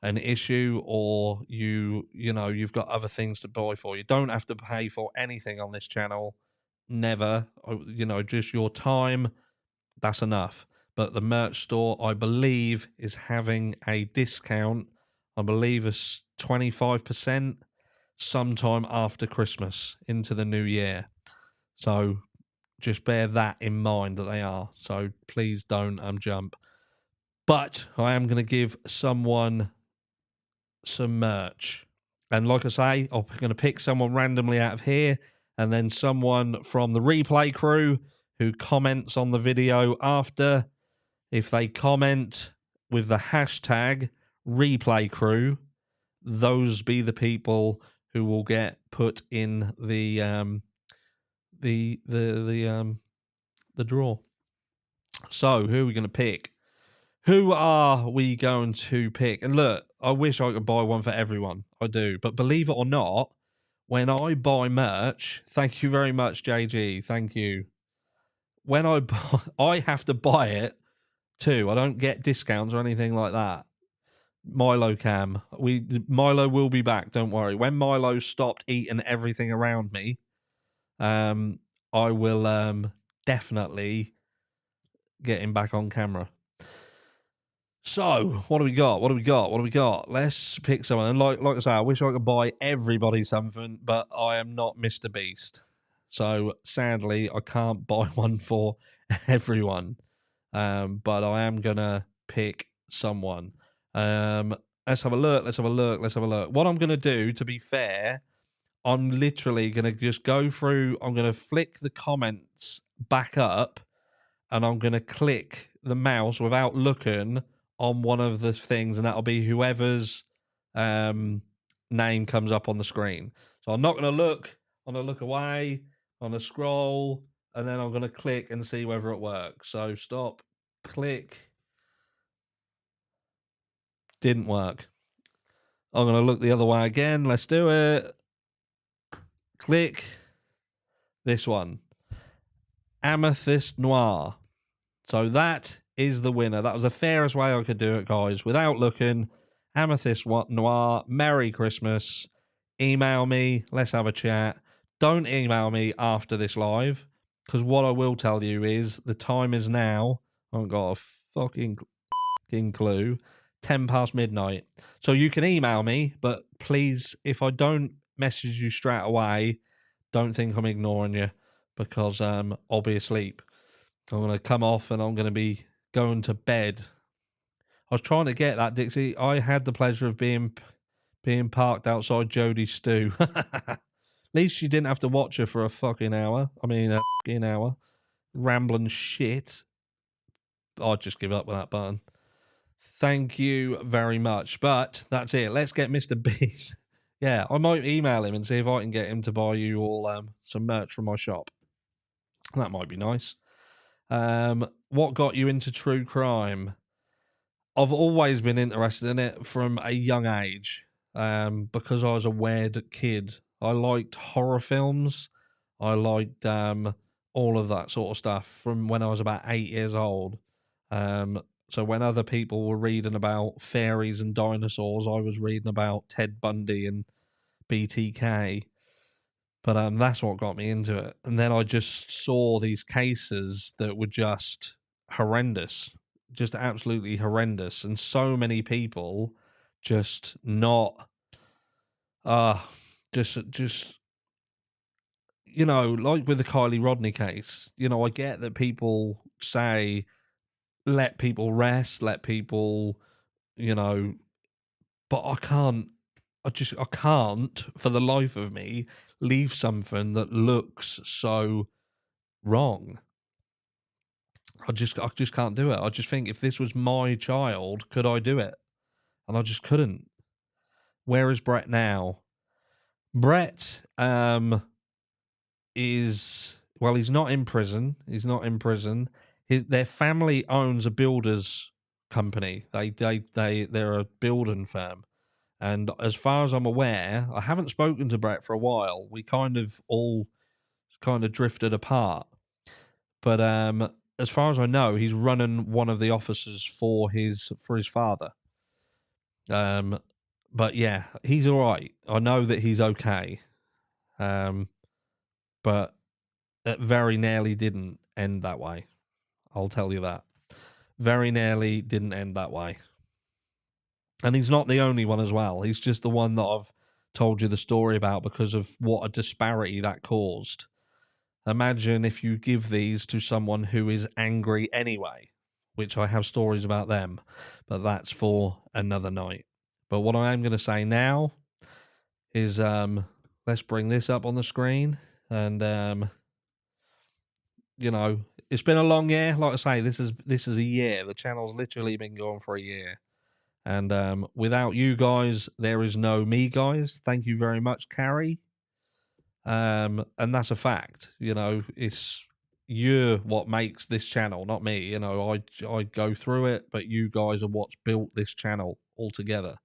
issue, or you've got other things to buy for. You don't have to pay for anything on this channel, never. Just your time, that's enough. But the merch store, I believe, is having a discount. I believe it's 25% sometime after Christmas into the new year. So just bear that in mind that they are. So please don't jump. But I am going to give someone some merch. And like I say, I'm going to pick someone randomly out of here, and then someone from the replay crew who comments on the video after. If they comment with the hashtag replay crew, those be the people who will get put in the draw. So, who are we going to pick? Who are we going to pick? And look, I wish I could buy one for everyone. I do. But believe it or not, when I buy merch, thank you very much, JG. Thank you. When I buy, I have to buy it too. I don't get discounts or anything like that. Milo will be back. Don't worry. When Milo stopped eating everything around me, I will definitely get him back on camera. So, what do we got? Let's pick someone. And like I say, I wish I could buy everybody something, but I am not Mr. Beast. So, sadly, I can't buy one for everyone. But I am going to pick someone. Let's have a look. Let's have a look. Let's have a look. What I'm going to do, to be fair, I'm literally going to just go through. I'm going to flick the comments back up, and I'm going to click the mouse without looking on one of the things, and that'll be whoever's name comes up on the screen. So I'm not going to look. I'm going to look away. I'm going to scroll, and then I'm going to click and see whether it works. So stop, click. Didn't work. I'm going to look the other way again. Let's do it. Click. This one. Amethyst Noir. So that is the winner. That was the fairest way I could do it, guys. Without looking, Amethyst Noir, Merry Christmas. Email me. Let's have a chat. Don't email me after this live, because what I will tell you is the time is now. I haven't got a fucking clue. 10 past midnight. So you can email me, but please, if I don't message you straight away, don't think I'm ignoring you, because I'll be asleep. I'm going to come off and I'm going to be going to bed. I was trying to get that, Dixie. I had the pleasure of being parked outside Jodie's stew. At least you didn't have to watch her for a fucking hour. I mean, a fucking hour. Rambling shit. I'd just give up with that button. Thank you very much. But that's it. Let's get Mr. Beast. Yeah, I might email him and see if I can get him to buy you all some merch from my shop. That might be nice. What got you into true crime? I've always been interested in it from a young age, because I was a weird kid. I liked horror films. I liked all of that sort of stuff from when I was about 8 years old. So when other people were reading about fairies and dinosaurs, I was reading about Ted Bundy and BTK. But that's what got me into it. And then I just saw these cases that were just horrendous, just absolutely horrendous. And so many people just not, just, you know, like with the Kylie Rodney case, you know, I get that people say, let people rest, let people, you know, but I can't for the life of me leave something that looks so wrong. I just can't do it. I just think if this was my child, could I do it? And I just couldn't. Where is Brett now? Brett is, well, he's not in prison. He's not in prison. Their family owns a builder's company. They're a building firm. And as far as I'm aware, I haven't spoken to Brett for a while. We kind of all drifted apart. But as far as I know, he's running one of the offices for his father. But yeah, he's all right. I know that he's okay. But it very nearly didn't end that way. I'll tell you that. Very nearly didn't end that way. And he's not the only one as well. He's just the one that I've told you the story about because of what a disparity that caused. Imagine if you give these to someone who is angry anyway, which I have stories about them, but that's for another night. But what I am going to say now is let's bring this up on the screen. And, you know, it's been a long year. Like I say, this is a year. The channel's literally been going for a year. And without you guys, there is no me, guys. Thank you very much, Carrie. And that's a fact. You know, you're what makes this channel, not me. You know, I go through it, but you guys are what's built this channel altogether.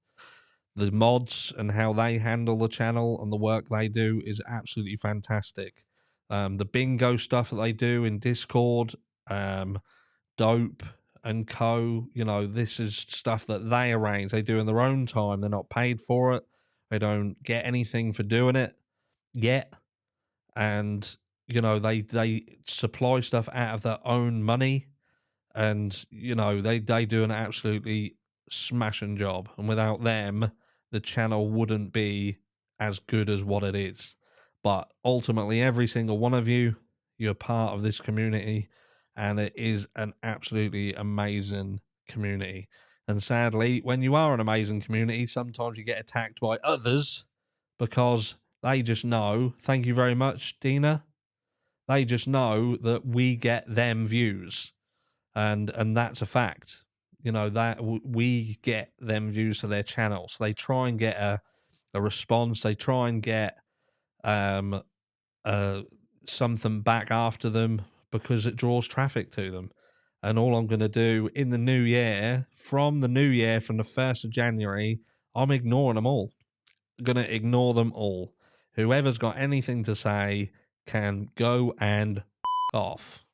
The mods and how they handle the channel and the work they do is absolutely fantastic. The bingo stuff that they do in Discord, Dope and co, you know, this is stuff that they arrange. They do in their own time. They're not paid for it. They don't get anything for doing it yet. And, you know, they supply stuff out of their own money. And, you know, they do an absolutely smashing job. And without them, the channel wouldn't be as good as what it is. But ultimately, every single one of you, you're part of this community. And it is an absolutely amazing community. And sadly, when you are an amazing community, sometimes you get attacked by others because they just know, thank you very much, Dina. They just know that we get them views. And that's a fact. You know, that we get them views to their channel. So they try and get a response. They try and get something back after them because it draws traffic to them. And all I'm going to do in the new year, from the 1st of January, I'm ignoring them all. I'm going to ignore them all. Whoever's got anything to say can go and off.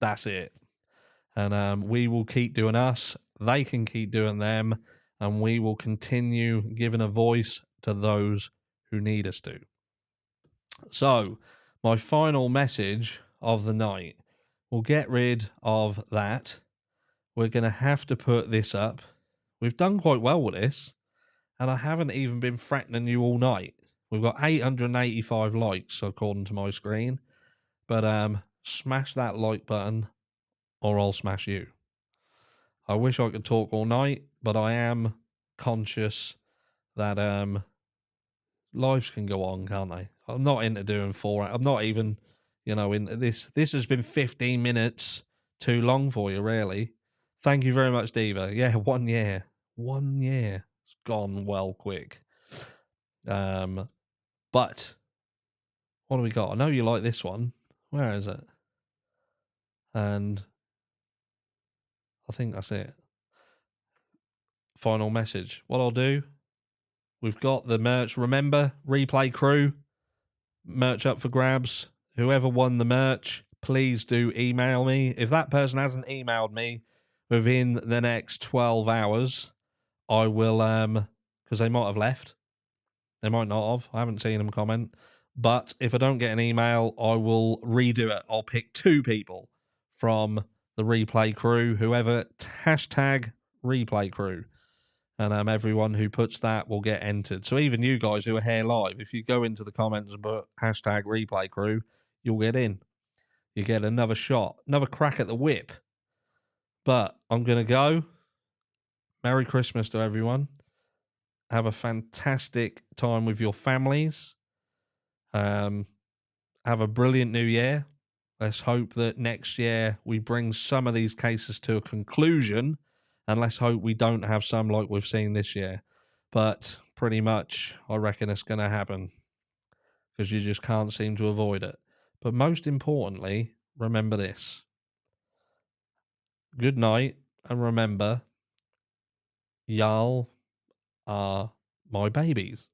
That's it. And we will keep doing us. They can keep doing them. And we will continue giving a voice to those who need us to. So, my final message of the night. We'll get rid of that. We're going to have to put this up. We've done quite well with this. And I haven't even been threatening you all night. We've got 885 likes, according to my screen. But smash that like button or I'll smash you. I wish I could talk all night, but I am conscious that lives can go on, can't they? I'm not into doing 4. I'm not even, in this. This has been 15 minutes too long for you, really. Thank you very much, Diva. Yeah, 1 year. 1 year. It's gone well quick. But what do we got? I know you like this one. Where is it? And I think that's it. Final message. What I'll do, we've got the merch. Remember, Replay Crew, merch up for grabs. Whoever won the merch, please do email me. If that person hasn't emailed me within the next 12 hours, I will, because they might have left. They might not have. I haven't seen them comment. But if I don't get an email, I will redo it. I'll pick 2 people from the Replay Crew, whoever, hashtag Replay Crew. And everyone who puts that will get entered. So even you guys who are here live, if you go into the comments and put hashtag Replay Crew, you'll get in. You get another shot, another crack at the whip. But I'm going to go. Merry Christmas to everyone. Have a fantastic time with your families. Have a brilliant new year. Let's hope that next year we bring some of these cases to a conclusion. And let's hope we don't have some like we've seen this year. But pretty much, I reckon it's going to happen. Because you just can't seem to avoid it. But most importantly, remember this. Good night. And remember, y'all are my babies.